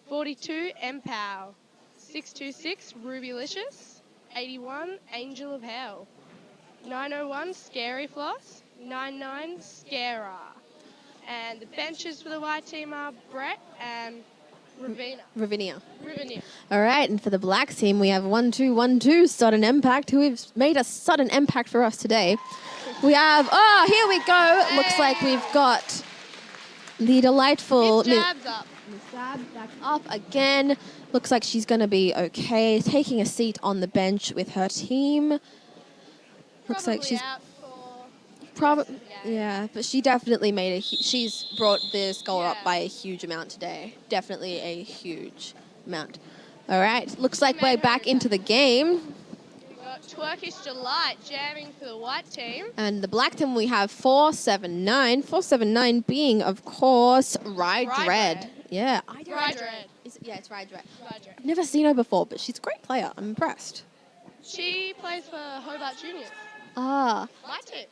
42, Empow. 626, Rubylicious. 81, Angel of Hell. 901, Scary Floss. 99, Scarer. And the benches for the white team are Brett and Ravina. Ravinia. Ravinia. All right, and for the black team, we have 1212 Sudden Impact, who have made a sudden impact for us today. We have, here we go. It looks like we've got the delightful... Miss Jab's up. Miss Jab back up again. Looks like she's going to be okay. Taking a seat on the bench with her team. Looks like she's out for probably... Yeah. Yeah, but she definitely made she's brought the score up Yeah. by a huge amount today. Definitely a huge amount. All right, looks like we're back into the game. We've got Twerkish Delight jamming for the white team. And the black team, we have 479. 479 being, of course, Ride Ride Red. Red. Yeah, Ride Red. it's Ride Red. Ride Red. I've never seen her before, but she's a great player. I'm impressed. She plays for Hobart Juniors. Ah, White team.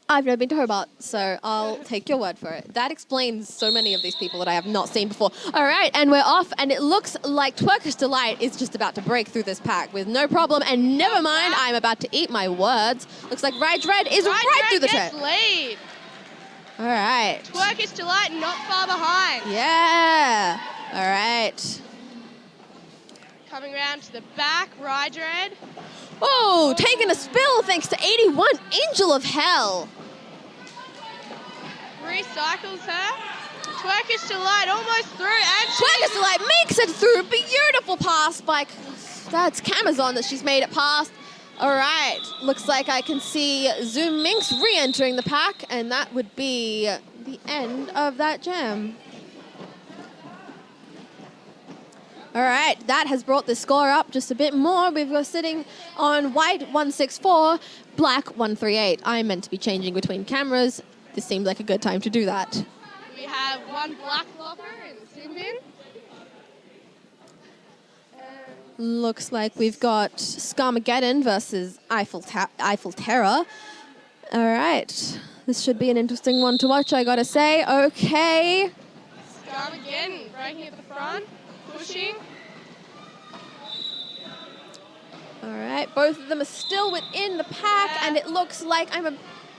I've never been to Hobart, so I'll take your word for it. That explains so many of these people that I have not seen before. All right, and we're off, and it looks like Twerkish Delight is just about to break through this pack with no problem, and never mind, I'm about to eat my words. Looks like Ride Red is right through the gets trip. lead. All right. Twerkish Delight not far behind. Yeah. All right. Coming round to the back, Ride Red. Oh, taking a spill thanks to 81 Angel of Hell. Recycles her. Twerkish Delight almost through, and Twerkish Delight makes it through. Beautiful pass by, that's Camazon that she's made it past. All right, looks like I can see Zoom Minx re-entering the pack, and that would be the end of that jam. All right, that has brought the score up just a bit more. We're sitting on white 164, black 138. I'm meant to be changing between cameras. This seems like a good time to do that. we have one black locker in the sin bin. Looks like we've got Scarmageddon versus Eiffel Terror. All right, this should be an interesting one to watch, I gotta say. Okay. Scum again, breaking at the front, pushing. All right, both of them are still within the pack, and it looks like I'm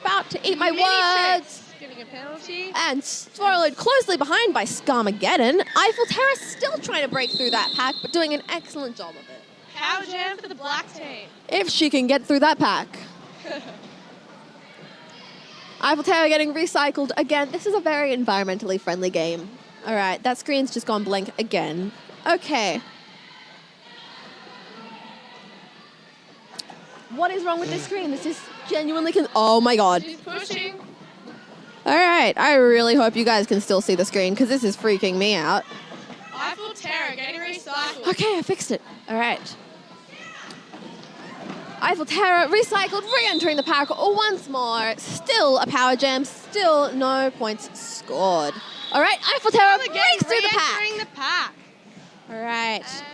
about to eat my Mini words. tricks, getting a penalty. And followed closely behind by Scarmageddon. Eiffel Terror still trying to break through that pack, but doing an excellent job of it. Power jam for the black team. If she can get through that pack. Eiffel Tower getting recycled again. This is a very environmentally friendly game. All right, that screen's just gone blank again. Okay. What is wrong with this screen? This is genuinely oh my god. She's pushing. All right, I really hope you guys can still see the screen because this is freaking me out. Eiffel Terror getting recycled. Okay, I fixed it. All right. Eiffel Terror recycled, re-entering the pack once more. Still a power jam, still no points scored. All right, Eiffel Terror Again, breaks through the re-entering pack. the pack. All right,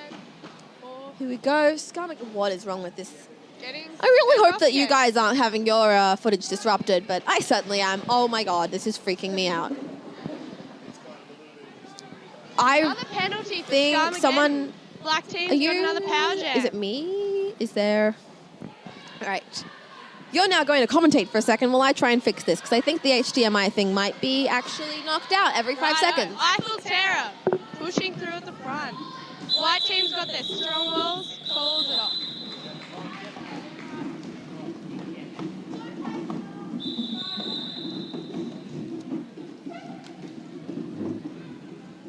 And here we go. Scarmick, what is wrong with this? getting I really sent hope off that you again. guys aren't having your footage disrupted, but I certainly am. Oh my god, this is freaking me out. I Another penalty for think Scum again. someone... Black team's Are you... got another power jam. Is it me? Is there... All right. You're now going to commentate for a second while I try and fix this, because I think the HDMI thing might be actually knocked out every 5 Righto. seconds. Eiffel Terror pushing through at the front. White team's got their strong balls, calls it off.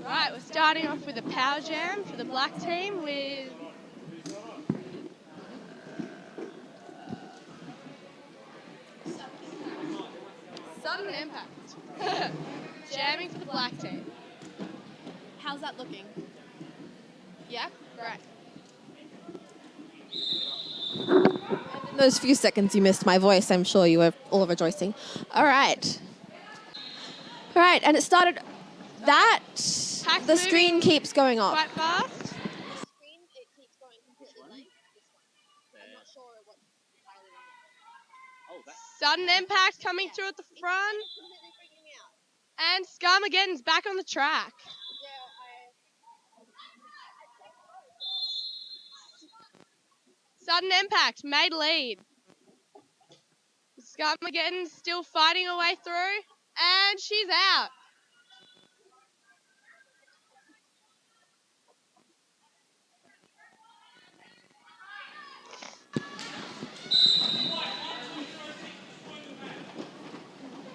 Right, we're starting off with a power jam for the black team with sudden impact. Jamming for the black team. How's that looking? Yeah, great. In those few seconds you missed my voice, I'm sure you were all rejoicing. All right. All right, and it started... That... Pack's The screen moving keeps going off. quite fast. Screen, it keeps going completely blank. This one. I'm not sure what's entirely wrong. Sudden impact coming through at the front. Completely freaking me out. And Scarmageddon's back on the track. Sudden impact, made lead. Scarmageddon's still fighting her way through. And she's out.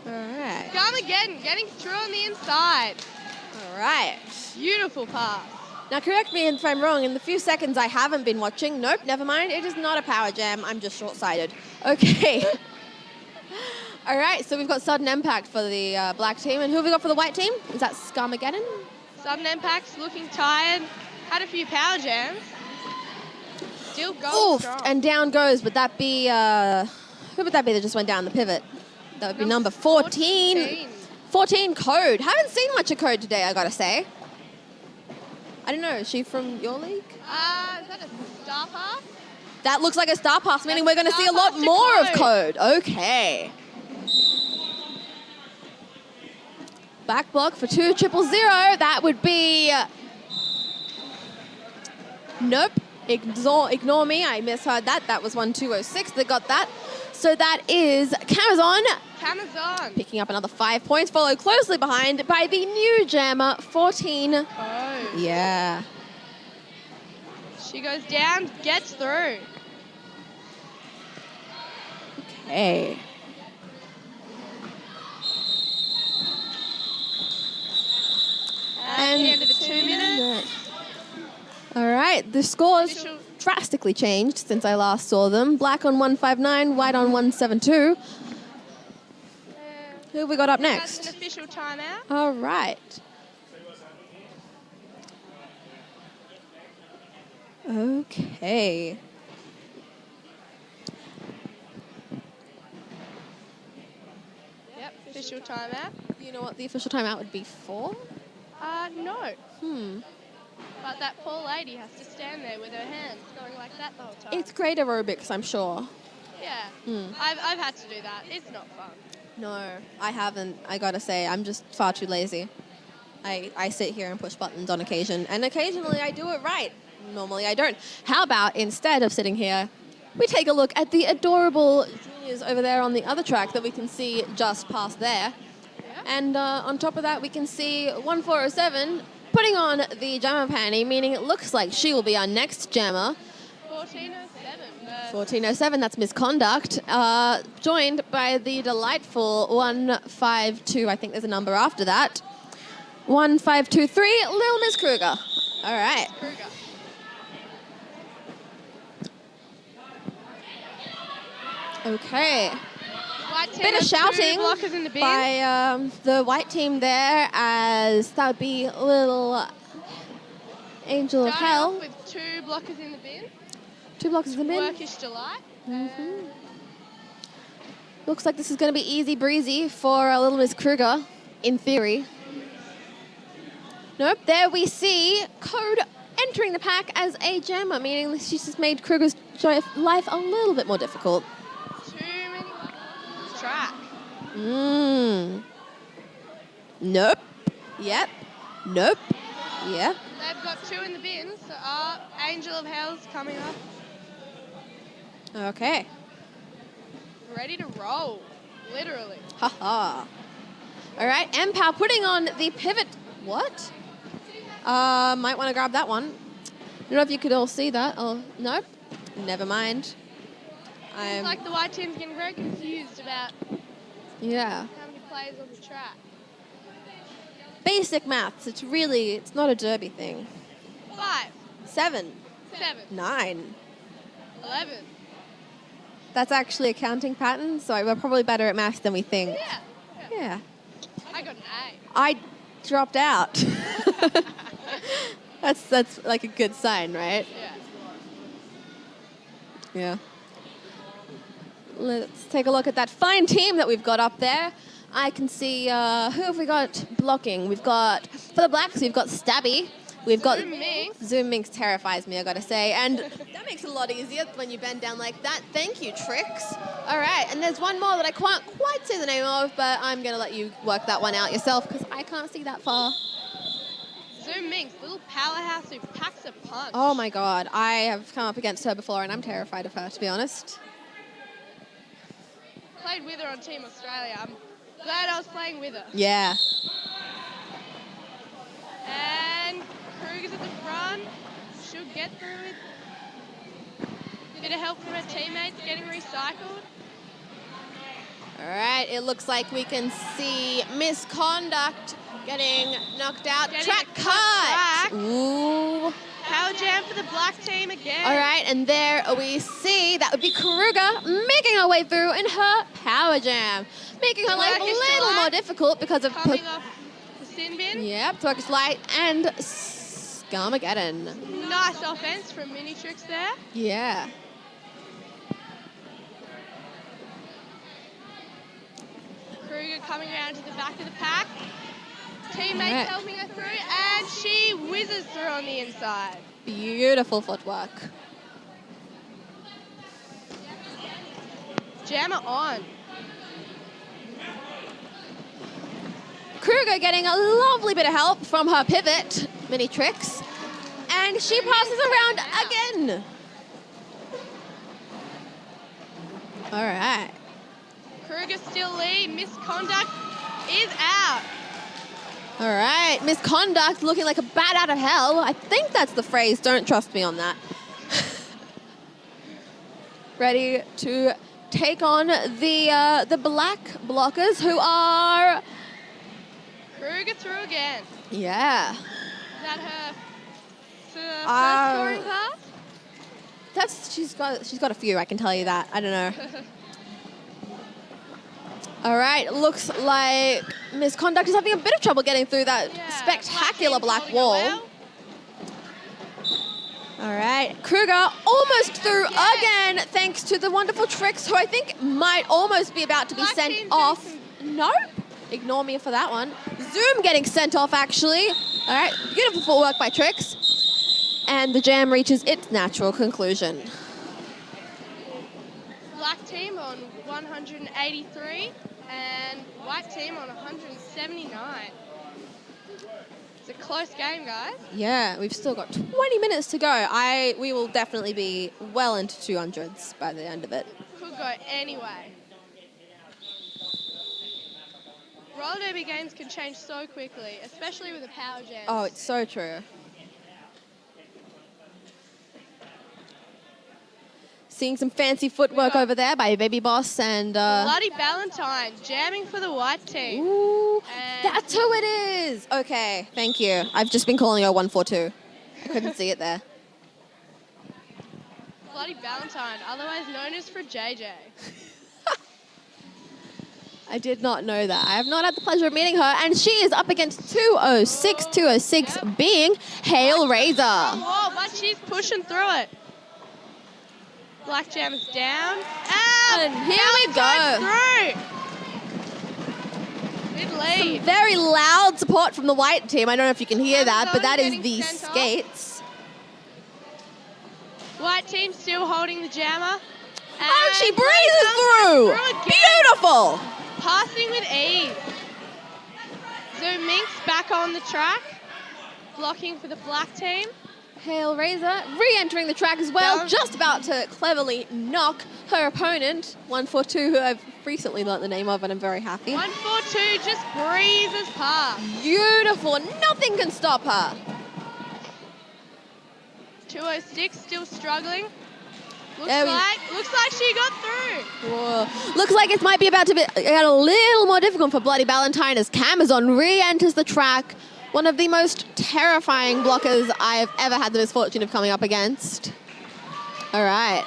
All right. Scarmageddon getting through on the inside. All right. Beautiful pass. Now, correct me if I'm wrong. In the few seconds I haven't been watching, nope, never mind. It is not a power jam. I'm just short-sighted. Okay. All right, so we've got sudden impact for the black team. And who have we got for the white team? Is that Scarmageddon? Sudden impact's looking tired. Had a few power jams. Still going Oof, strong. and down goes. Would that be, who would that be that just went down the pivot? That would be number 14. 14 Code. Haven't seen much of Code today, I gotta say. I don't know, is she from your league? Is that a star pass? That looks like a star pass, meaning That's we're going to see a star lot pass to more of Code. Code. Okay. Back block for 2,000. That would be... Nope. Ignore me. I misheard that. That was 1,206 that got that. So that is Camazon Camazon. picking up another 5 points, followed closely behind by the new jammer, 14. Oh. Yeah. She goes down, gets through. Okay. At the end of the 2 minutes. All right, the scores Official- drastically changed since I last saw them. Black on 159, white on 172. Who have we got up That's next? an official timeout. All right. Okay. Yep, official timeout. Do you know what the official timeout would be for? No. Hmm. But that poor lady has to stand there with her hands going like that the whole time. It's great aerobics, I'm sure. Yeah. Hmm. I've had to do that. It's not fun. No, I haven't. I gotta say, I'm just far too lazy. I sit here and push buttons on occasion, and occasionally I do it right. Normally I don't. How about instead of sitting here, we take a look at the adorable juniors over there on the other track that we can see just past there. Yeah. And on top of that, we can see 1407 putting on the jammer panty, meaning it looks like she will be our next jammer. 1407. 1407, that's Misconduct, joined by the delightful 152, I think there's a number after that. 1523, Lil Miss Kruger. All right. Kruger. Okay. White team Bit of has two shouting blockers in the bin. by the white team there, as that would be Little Angel of Starting Hell. off with 2 blockers in the bin. 2 blocks in the bin. Workish Delight. Looks like this is going to be easy breezy for Little Miss Kruger, in theory. Nope, there we see Code entering the pack as a jammer, meaning she's just made Kruger's life a little bit more difficult. Too many blockers on this track. Nope. Yep. Nope. Yep. They've got 2 in the bin, so Angel of Hell's coming up. Okay. Ready to roll. Literally. Haha. All right, MPOW putting on the pivot. What? Might want to grab that one. I don't know if you could all see that. Oh, nope. Never mind. It's like the white team's getting very confused about Yeah. how many players on the track. Basic maths. It's not a derby thing. 5, 7, 7, 9. 11. That's actually a counting pattern, so we're probably better at maths than we think. Yeah. Yeah. I got an A. I dropped out. That's like a good sign, right? Yeah. Yeah. Let's take a look at that fine team that we've got up there. I can see, who have we got blocking? We've got, for the blacks, we've got Stabby. We've got Zoom Minx. Zoom Minx terrifies me, I gotta say. And that makes it a lot easier when you bend down like that. Thank you, Tricks. All right, and there's one more that I can't quite see the name of, but I'm gonna let you work that one out yourself because I can't see that far. Zoom Minx, little powerhouse who packs a punch. Oh my God, I have come up against her before and I'm terrified of her, to be honest. Played with her on Team Australia. I'm glad I was playing with her. Yeah. And Kruger's at the front. She'll get through it. Bit of help from her teammates getting recycled. All right, it looks like we can see Misconduct getting knocked out. Getting Track a cut cut. track. Ooh. Power jam for the black team again. All right, and there we see that would be Kruger making her way through in her power jam, making her life a Turkish little Delight more difficult because of Coming off the sin bin. Yep, Turkish Light and Scarmageddon. Nice offense from Mini Tricks there. Yeah. Kruger coming around to the back of the pack. Teammates Correct. helping her through, and she whizzes through on the inside. Beautiful footwork. Jammer on. Kruger getting a lovely bit of help from her pivot mini tricks. And she passes around again. All right. Kruger still lead. Misconduct is out. All right. Misconduct looking like a bat out of hell. I think that's the phrase. Don't trust me on that. Ready to take on the black blockers who are... Kruger through again. Yeah. Is that her first Uh, scoring pass? She's got a few, I can tell you that. I don't know. All right, looks like Misconduct is having a bit of trouble getting through that Yeah, spectacular black black team's holding wall. it well. All right, Kruger almost through again, thanks to the wonderful tricks, who I think might almost be about to be Black sent team's off. doing Nope. Ignore me for that one. Zoom getting sent off, actually. All right, beautiful footwork by Trix. And the jam reaches its natural conclusion. Black team on 183 and white team on 179. It's a close game, guys. Yeah, we've still got 20 minutes to go. We will definitely be well into 200s by the end of it. Could go anyway. Roller derby games can change so quickly, especially with the power jams. Oh, it's so true. Seeing some fancy footwork over there by Baby Boss and... Bloody Valentine jamming for the white team. Ooh, And- that's who it is. Okay, thank you. I've just been calling her 142. I couldn't see it there. Bloody Valentine, otherwise known as for JJ. I did not know that. I have not had the pleasure of meeting her, and she is up against 206, 206 being Hail Razor. Oh, but she's pushing through it. Black Jam is down. And here we go. Through. Mid lead. Very loud support from the white team. I don't know if you can hear that, but that is Getting the sent off. skates. White team still holding the jammer. Oh, she And breezes through. again. Beautiful. Passing with ease. Zoom Minx back on the track. Blocking for the black team. Hail Razor re-entering the track as well, Down. just about to cleverly knock her opponent, 142, who I've recently learnt the name of, and I'm very happy. 142 just breezes past. Beautiful. Nothing can stop her. 206 still struggling. Looks There we- like she got through. Whoa. Looks like it might be about to get a little more difficult for Bloody Valentine as Camazon re-enters the track. One of the most terrifying blockers I've ever had the misfortune of coming up against. All right.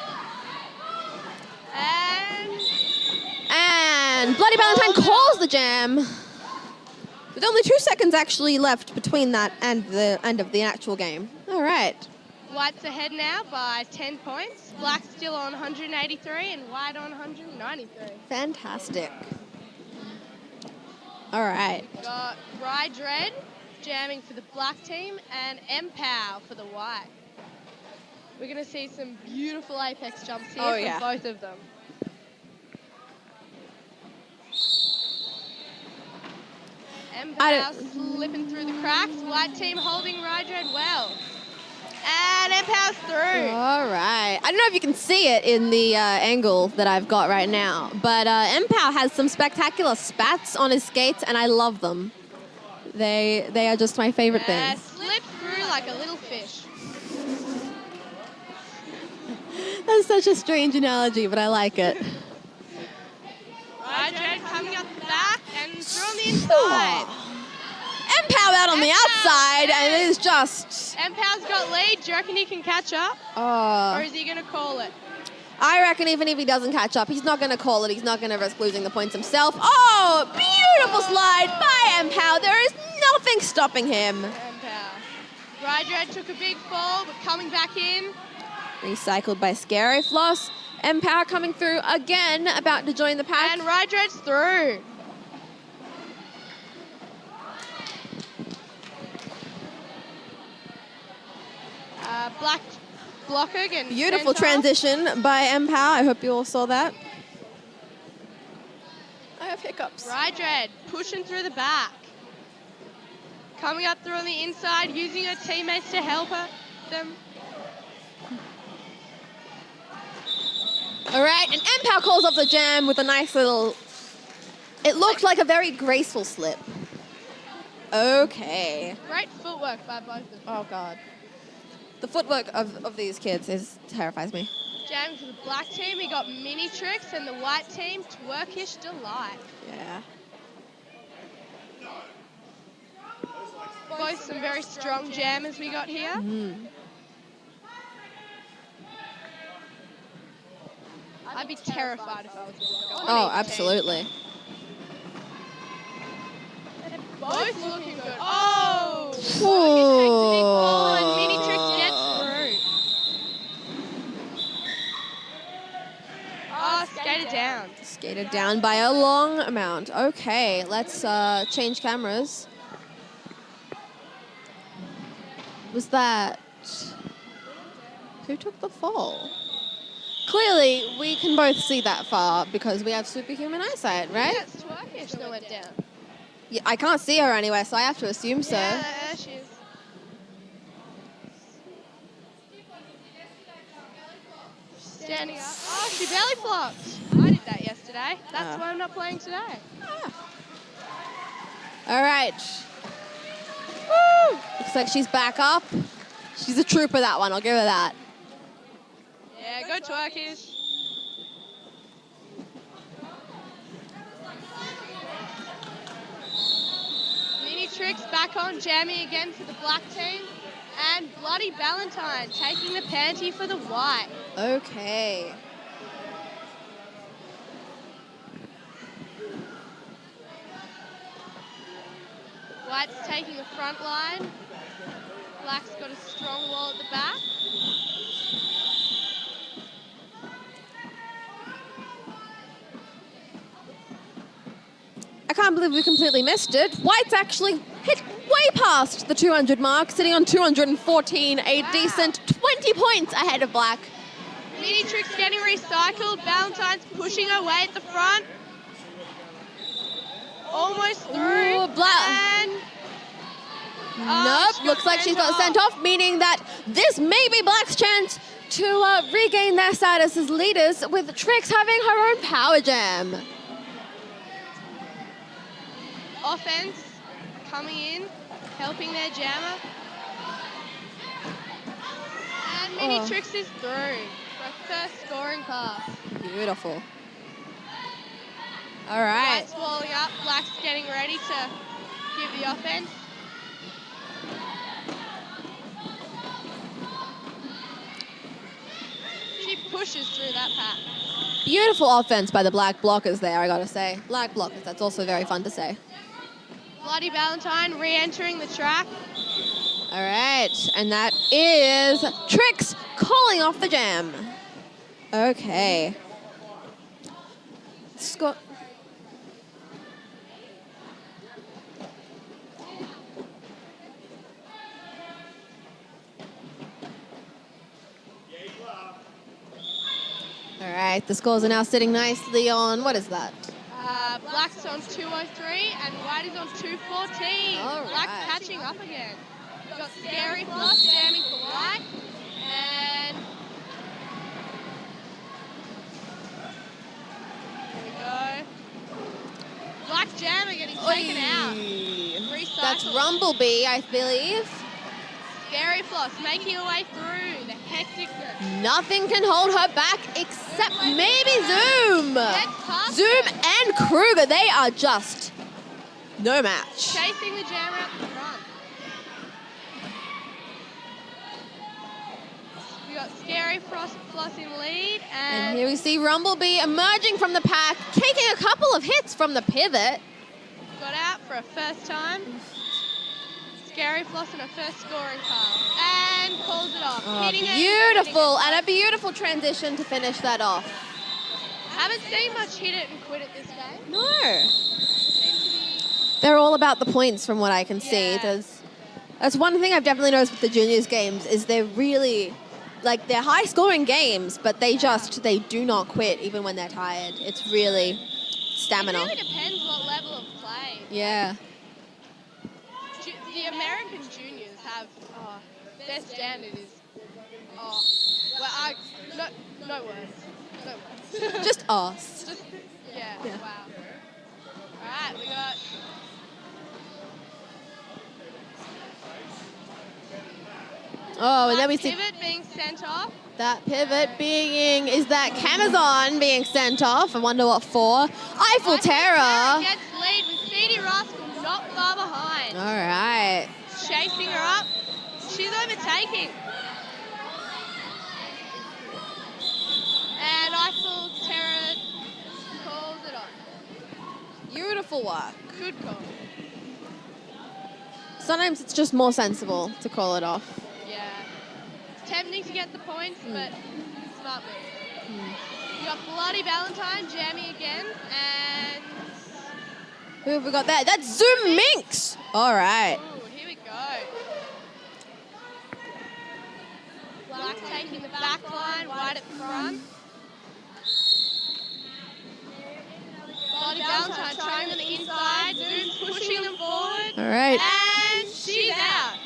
And Bloody Valentine calls the jam. With only 2 seconds actually left between that and the end of the actual game. All right. White's ahead now by 10 points. Black's still on 183 and white on 193. Fantastic. All right. Got Ride Red jamming for the black team and Empow for the white. We're going to see some beautiful apex jumps here Oh, from yeah. both of them. Empow slipping through the cracks. White team holding Ride Red well. And Empow's through. All right. I don't know if you can see it in the angle that I've got right now, but Empow has some spectacular spats on his skates, and I love them. They are just my favorite things. Slipped through like a little fish. That's such a strange analogy, but I like it. Ride Red coming up the back and through on the inside. Empow out on the outside, and it is just... Empow's got lead. Do you reckon he can catch up? Or is he going to call it? I reckon even if he doesn't catch up, he's not going to call it. He's not going to risk losing the points himself. Oh, beautiful slide by Empow. There is nothing stopping him. Empow. Ride Red took a big fall, but coming back in. Recycled by Scary Floss. Empower coming through again, about to join the pack. And Ride Red's through. Black blocker again. Beautiful sent off. transition by Empower. I hope you all saw that. I have hiccups. Ride Red pushing through the back. Coming up through on the inside, using her teammates to help them. All right, and Empower calls off the jam with a nice little... It looked like a very graceful slip. Okay. Great footwork by both of them. Oh, God. The footwork of these kids terrifies me. Jamming for the black team, we got Mini Tricks, and the white team, Twerkish Delight. Yeah. Both some very strong jammers we got here. I'd be terrified if I was a blocker. Oh, absolutely. Both looking good. Oh! Twerkish takes a big fall, and Mini Tricks gets through. Oh, skated down. Skated down by a long amount. Okay, let's change cameras. Was that... Who took the fall? Clearly, we can both see that far because we have superhuman eyesight, right? Yeah, it's Twerkish that went down. Yeah, I can't see her anywhere, so I have to assume so. Yeah, there she is. Standing up. Oh, she belly flopped. I did that yesterday. That's why I'm not playing today. All right. Woo! Looks like she's back up. She's a trooper, that one. I'll give her that. Yeah, go Twerkish. Mini Tricks back on, jamming again for the black team. And Bloody Valentine taking the panty for the white. Okay. White's taking the front line. Black's got a strong wall at the back. I can't believe we completely missed it. White's actually hit way past the 200 mark, sitting on 214, a decent 20 points ahead of Black. Mini Tricks getting recycled. Valentine's pushing her way at the front. Almost through. Ooh, And nope, she looks like she's got sent sent off, meaning that this may be Black's chance to regain their status as leaders, with Trix having her own power jam. Offense coming in, helping their jammer. And Mini Tricks is through for a first scoring pass. Beautiful. All right. White's walling up, Black's getting ready to give the offense. She pushes through that pack. Beautiful offense by the Black blockers there, I gotta say. Black blockers, that's also very fun to say. Bloody Valentine re-entering the track. All right, and that is Trix calling off the jam. Okay. Scott. All right, the scores are now sitting nicely on, what is that? Black's on 203 and White is on 214. All Black right. catching up again. We've got Scary Floss jamming for White. And here we go. Black jammer getting taken out. Recycle. That's Rumblebee, I believe. Scary Floss making her way through the hecticness. Nothing can hold her back except maybe Zoom. Gets past Zoom her. and Kruger, they are just no match. Chasing the jammer out the front. We got Scary Floss in lead, And and here we see Rumblebee emerging from the pack, taking a couple of hits from the pivot. got out for a first time. Scary Floss in her first scoring pass. And pulls it off. Hitting it, Beautiful, hitting and a beautiful transition to finish that off. it. Haven't seen much hit it and quit it this game. No. They're all about the points from what I can see. Yeah. That's one thing I've definitely noticed with the juniors games is they're really, like, they're high scoring games, but they do not quit even when they're tired. It's really stamina. It really depends what level of play. Yeah. the American juniors have, their standard is, no words. No words. Just us. Just, yeah, wow. All right, we got... Oh, and then we see pivot being sent off. that pivot being, is that Camazon being sent off? I wonder what for. Eiffel Terror. Gets lead with Speedy Rascal not far behind. All right. Chasing her up. She's overtaking. And Eiffel Terror calls it off. Beautiful work. Good call. Sometimes it's just more sensible to call it off. Yeah. Tempting to get the points, but smart move. You got Bloody Valentine jamming again, and... Who have we got there? That's Zoom Minx. All right. Ooh, here we go. Black taking the back line, right at the front. Bloody Valentine trying on the inside, Zoom pushing them forward. All right. And she's out.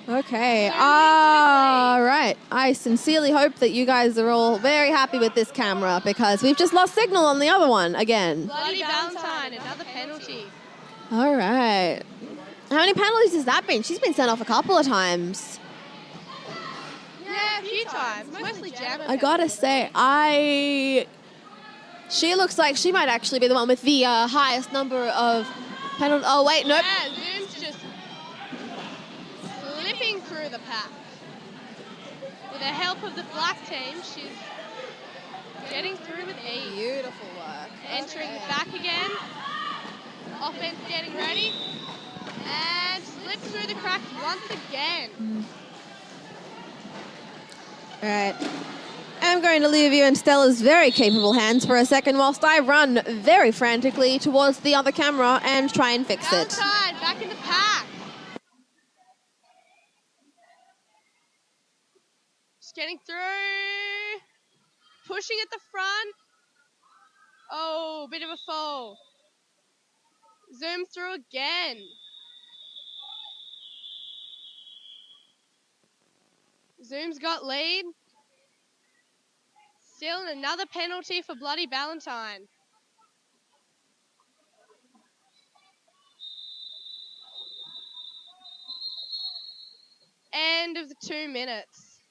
Okay. All right. I sincerely hope that you guys are all very happy with this camera because we've just lost signal on the other one again. Bloody Valentine, another penalty. All right. How many penalties has that been? She's been sent off a couple of times. Yeah, a few times. Mostly jamming. I gotta say, she looks like she might actually be the one with the highest number of penalties. Oh, wait, nope. Yeah, Zoom's just slipping through the pack. With the help of the black team, she's getting through with ease. Beautiful work. Entering the back again. Offense getting ready. And slips through the cracks once again. All right. I'm going to leave you in Stella's very capable hands for a second whilst I run very frantically towards the other camera and try and fix it. Valentine, back in the pack. Just getting through. Pushing at the front. Oh, bit of a fall. Zoom through again. Zoom's got lead. Still another penalty for Bloody Valentine. End of the 2 minutes.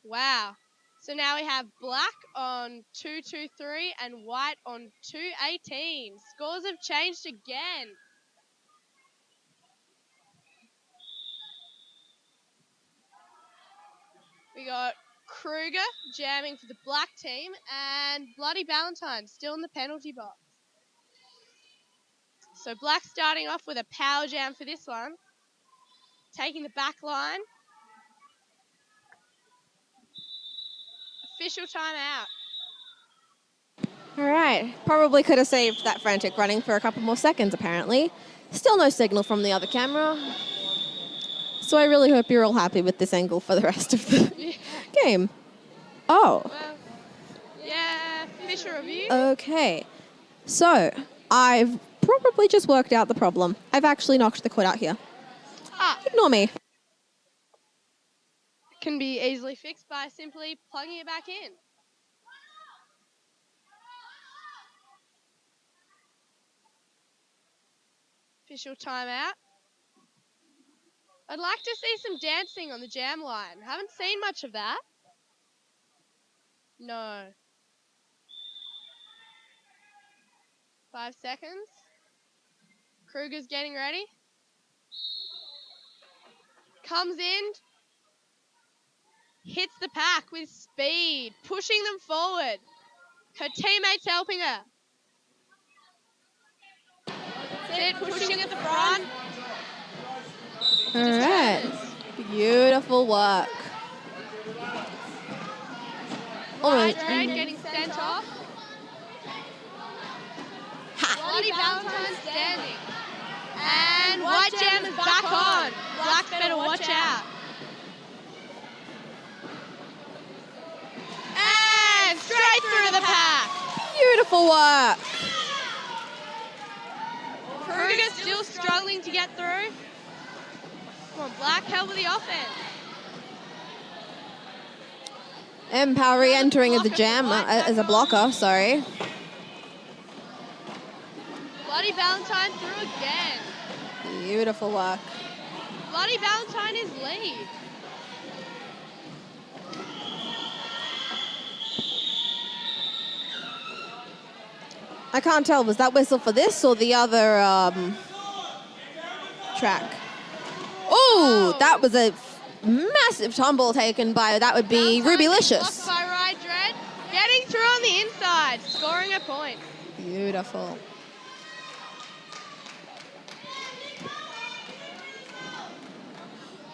Wow. So now we have black on 2-2-3 and white on 2-18. Scores have changed again. We got Kruger jamming for the black team and Bloody Valentine still in the penalty box. So black starting off with a power jam for this one. Taking the back line. Official timeout. All right. Probably could have saved that frantic running for a couple more seconds, apparently. Still no signal from the other camera. So I really hope you're all happy with this angle for the rest of the game. Oh. Well, yeah, Fisher review. Okay. So I've probably just worked out the problem. I've actually knocked the quad out here. Ignore me. Can be easily fixed by simply plugging it back in. Official timeout. I'd like to see some dancing on the jam line. Haven't seen much of that. No. 5 seconds. Kruger's getting ready. Comes in. Hits the pack with speed. Pushing them forward. Her teammates helping her. That's it, pushing at the front. All right. Beautiful work. White Raid getting sent off. Bloody Valentine standing. And White Jam is back on. Black better watch out. And straight through the pack. Beautiful work. Kruger still struggling to get through. Come on, Black, help with the offense. Empower re-entering as a jam, as a blocker, sorry. Bloody Valentine through again. Beautiful work. Bloody Valentine is lead. I can't tell, was that whistle for this or the other track? Oh, that was a massive tumble taken by, that would be Rubylicious. Blocked by Ride Dread. Getting through on the inside, scoring a point. Beautiful.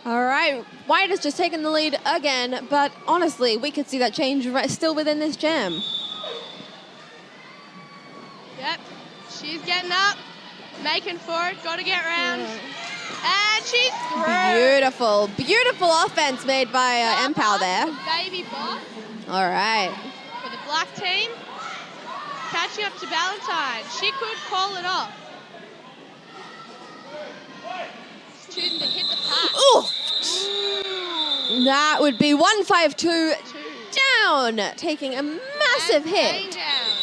All right, White has just taken the lead again, but honestly, we could see that change still within this jam. Yep, she's getting up, making for it, got to get round. And she's through. Beautiful, beautiful offense made by Empower there. Baby Boss All right. for the Black team. Catching up to Valentine. She could call it off. She's choosing to hit the pack. Ooh. That would be 152 down, taking a massive And laying hit. down.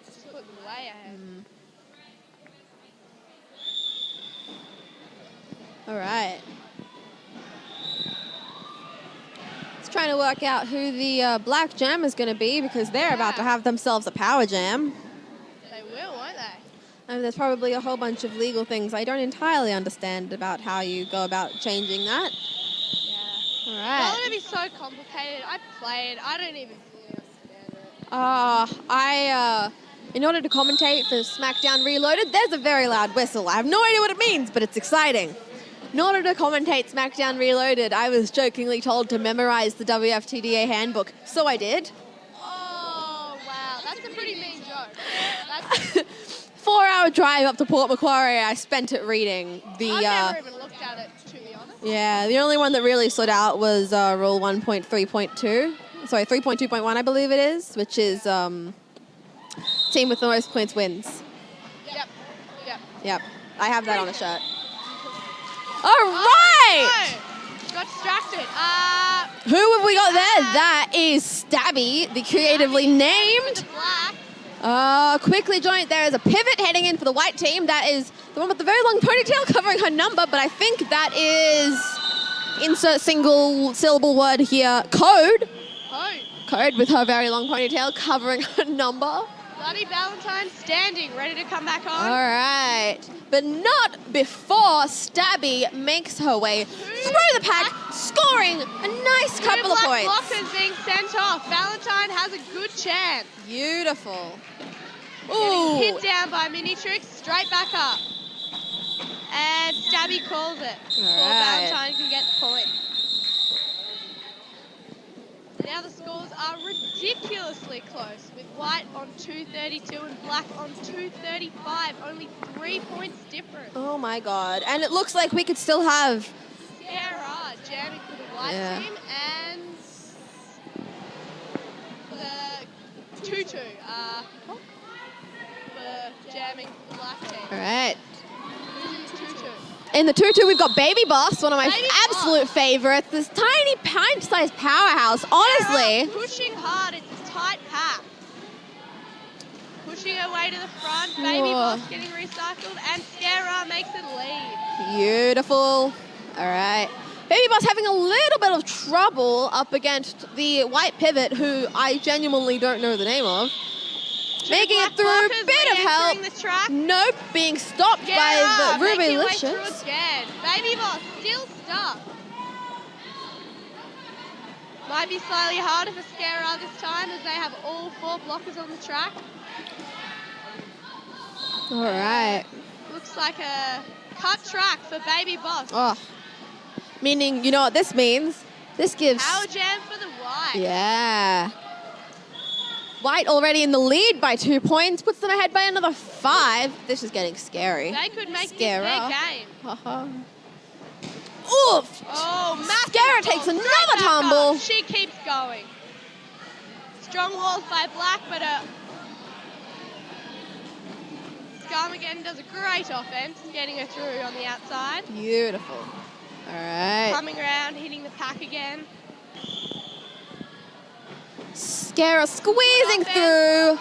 Just putting way ahead. All right. It's trying to work out who the Black Jam is going to be because they're about to have themselves a power jam. They will, won't they? And there's probably a whole bunch of legal things I don't entirely understand about how you go about changing that. Yeah. All Why would right. it be so complicated? I played. I don't even fully understand it. In order to commentate for SmackDown Reloaded, there's a very loud whistle. I have no idea what it means, but it's exciting. In order to commentate SmackDown Reloaded, I was jokingly told to memorize the WFTDA handbook, so I did. Oh, wow. That's a pretty mean joke. That's 4-hour drive up to Port Macquarie, I spent it reading the... I've never even looked at it, to be honest. Yeah, the only one that really stood out was Rule 1.3.2. Sorry, 3.2.1, I believe it is, which is team with the most points wins. Yep. Yep. Yep, I have that on a shirt. All right! No. Got distracted. Who have we got there? That is Stabby, the creatively named. Black. Quickly joined there is a pivot heading in for the White team. That is the one with the very long ponytail covering her number, but I think that is, insert single syllable word here, Code. Code with her very long ponytail covering her number. Bloody Valentine standing, ready to come back on. All right, but not before Stabby makes her way through the pack, scoring a nice couple of Black points. blockers being sent off. Valentine has a good chance. Beautiful. Getting Ooh. hit down by Minitrix, straight back up. And Stabby calls it. Before right. Valentine can get the point. Now the scores are ridiculously close, with White on 232 and Black on 235. Only 3 points difference. Oh my God. And it looks like we could still have... Sierra jamming for the White Yeah. team and for the 2-2 for jamming for the Black team. All right. Who's 2-2? In the 2-2, we've got Baby Boss, one of my Baby absolute Boss. favorites. This tiny pint-sized powerhouse. Honestly, Sierra pushing hard, it's a tight pack. Pushing her way to the front, Baby Whoa. Boss getting recycled, and Sierra makes it lead. beautiful. All right. Baby Boss having a little bit of trouble up against the White Pivot, who I genuinely don't know the name of. Making it through, a Blockers bit of help. re-entering the track. Nope, being stopped Sierra by the making her way through Rubylicious. again. Baby Boss still stuck. Might be slightly harder for Sierra this time as they have all 4 blockers on the track. All right. Looks like a cut track for Baby Boss. Oh, meaning, you know what this means? This gives... Power jam for the White. Yeah. White already in the lead by 2 points, puts them ahead by another 5. This is getting scary. They could make Sierra. this their game. Haha. Oof! Oh, massive Sierra fall, takes straight another back tumble. up. She keeps going. Strong walls by Black, but Scum again does a great offense, getting her through on the outside. Beautiful. All right. Coming around, hitting the pack again. Scara squeezing Offense. through.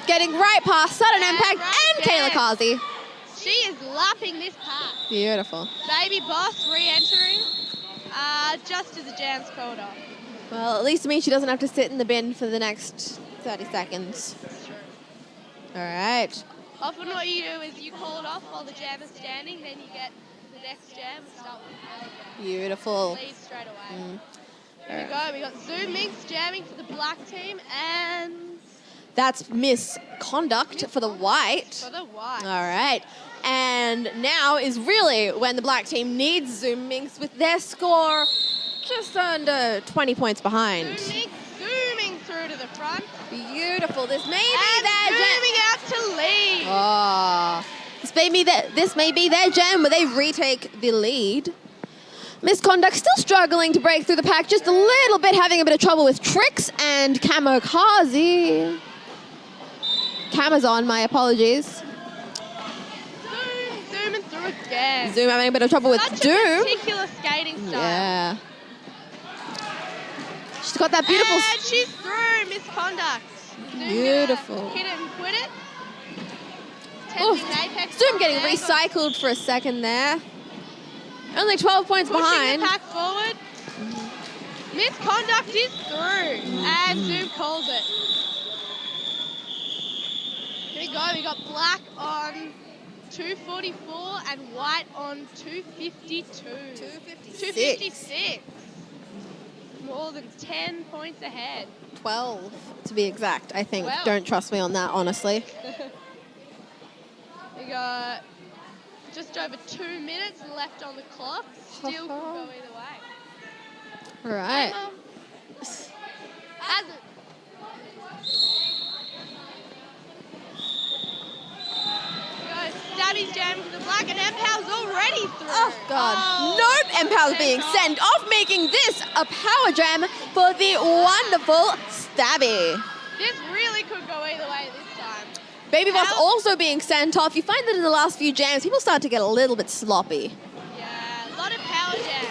Getting right past Sudden And Impact right and Kayla again. Kazi. She is lapping this pack. Beautiful. Baby Boss re-entering just as the jam's called off. Well, at least it means she doesn't have to sit in the bin for the next 30 seconds. That's true. All right. Often what you do is you call it off while the jam is standing, then you get the next jam and start with the early jam. Beautiful. Leave straight away. Mm. Here we go. We got Zoom Minx jamming for the black team and That's misconduct for the white. for the white. All right. And now is really when the black team needs Zoom Minx with their score just under 20 points behind. Zoom Minx zooming through to the front. Beautiful. This may be And their zooming jam. out to lead. Oh. This may be their jam where they retake the lead. Misconduct still struggling to break through the pack just a little bit, having a bit of trouble with Tricks and Kamikaze. Camazon, my apologies. Zooming through again. Zoom having a bit of trouble with Such a Doom. particular skating style. Yeah. She's got that beautiful... And she's through. Misconduct. Zoom Beautiful. gonna hit it and quit it. Oof. Attempting Apex Zoom from getting there, but recycled for a second there. Only 12 points pushing behind. the pack forward. Misconduct is through. And Zoom calls it. Here we go. We got black on 244 and white on 252. 256. More than 10 points ahead. 12 to be exact, I think. 12. Don't trust me on that, honestly. We got just over 2 minutes left on the clock. Still could go either way. All right. As it. Stabby's jamming to the black and Empow's already through. Oh, God. Nope. Empow's being sent off, making this a power jam for the wonderful Stabby. This really could go either way this time. Baby Boss Power- also being sent off. You find that in the last few jams, people start to get a little bit sloppy. Yeah, a lot of power jam.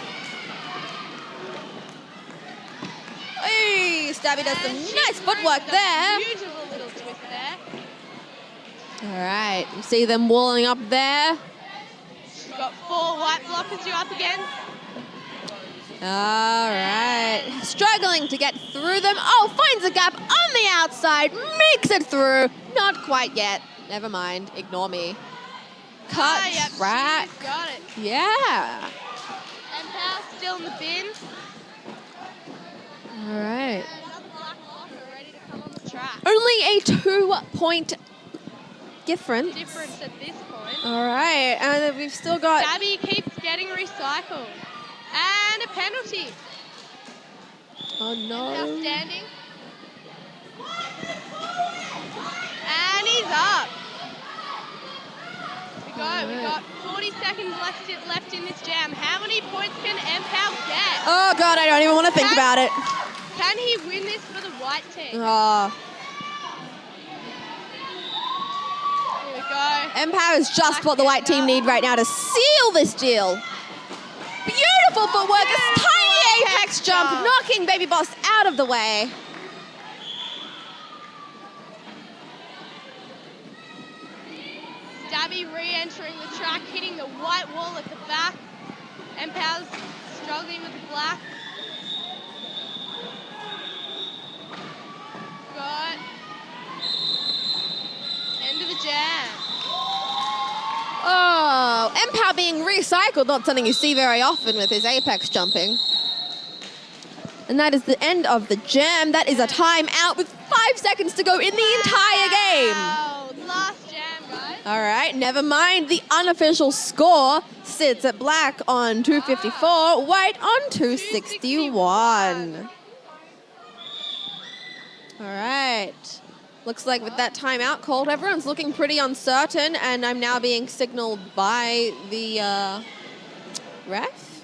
Hey, Stabby does some And she's nice through footwork with a there. Beautiful little twist there. All right. You see them walling up there. She's got 4 white blockers you're up against. All right. Struggling to get through them. Oh, finds a gap on the outside. Makes it through. Not quite yet. Never mind. Ignore me. Cut. Yep, Track. she's got it. Yeah. Empow still in the bin. All right. And another black blocker ready to come on the track. Only a 2-point difference. Difference at this point. All right. And then we've still got... Stabby keeps getting recycled. And a penalty. Oh, Now no. standing. And he's up. We got 40 seconds left in this jam. How many points can Empow get? Oh, God, I don't even want to think about it. Can he win this for the white team? Oh. Here we go. Empower is just what the white team need right now to seal this deal. Beautiful footwork, a tiny apex jump, knocking Baby Boss out of the way. Stabby re-entering the track, hitting the white wall at the back. Empow's struggling with the black. Got end of the jam. Oh, Empower being recycled, not something you see very often with his apex jumping. And that is the end of the jam. That is a timeout with 5 seconds to go in the entire game. Wow, last jam, guys. All right, never mind. The unofficial score sits at black on 254, white on 261. All right. Looks like with that timeout called, everyone's looking pretty uncertain, and I'm now being signaled by the ref.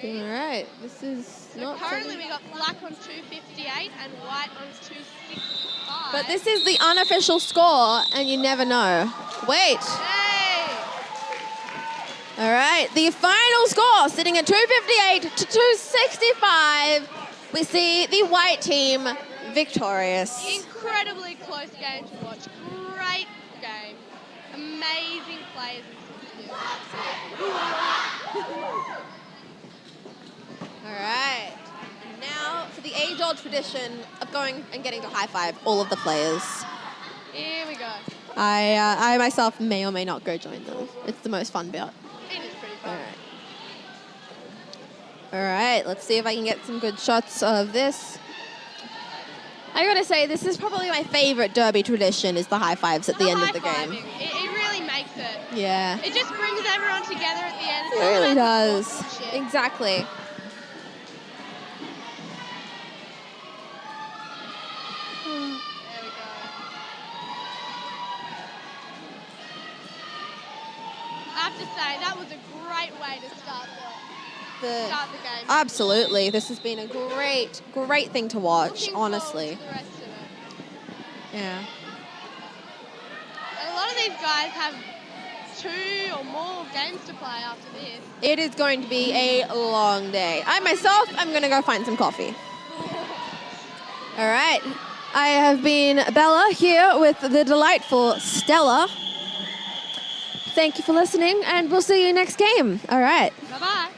All right, this is So not currently we got black on 258 and white on 265. But this is the unofficial score, and you never know. Wait. Hey! All right, the final score sitting at 258 to 265. We see the white team victorious. Incredibly close game to watch. Great game. Amazing players and All right, and now for the age-old tradition of going and getting to high-five all of the players. Here we go. I myself may or may not go join them. It's the most fun bit. It is pretty All fun. right. All right, let's see if I can get some good shots of this. I gotta say, this is probably my favorite derby tradition, is the high fives at the end of the game. High-fiving. It really makes it. Yeah, It just brings everyone together at the end. it really does. Shit. Exactly. There we go. I have to say, that was a great way to start the game. Absolutely, this has been a great thing to watch, Looking forward honestly. to the rest of it. Yeah. And a lot of these guys have 2 or more games to play after this. It is going to be a long day. I myself, I'm going to go find some coffee. All right. I have been Bella here with the delightful Stella. Thank you for listening, and we'll see you next game. All right. Bye-bye.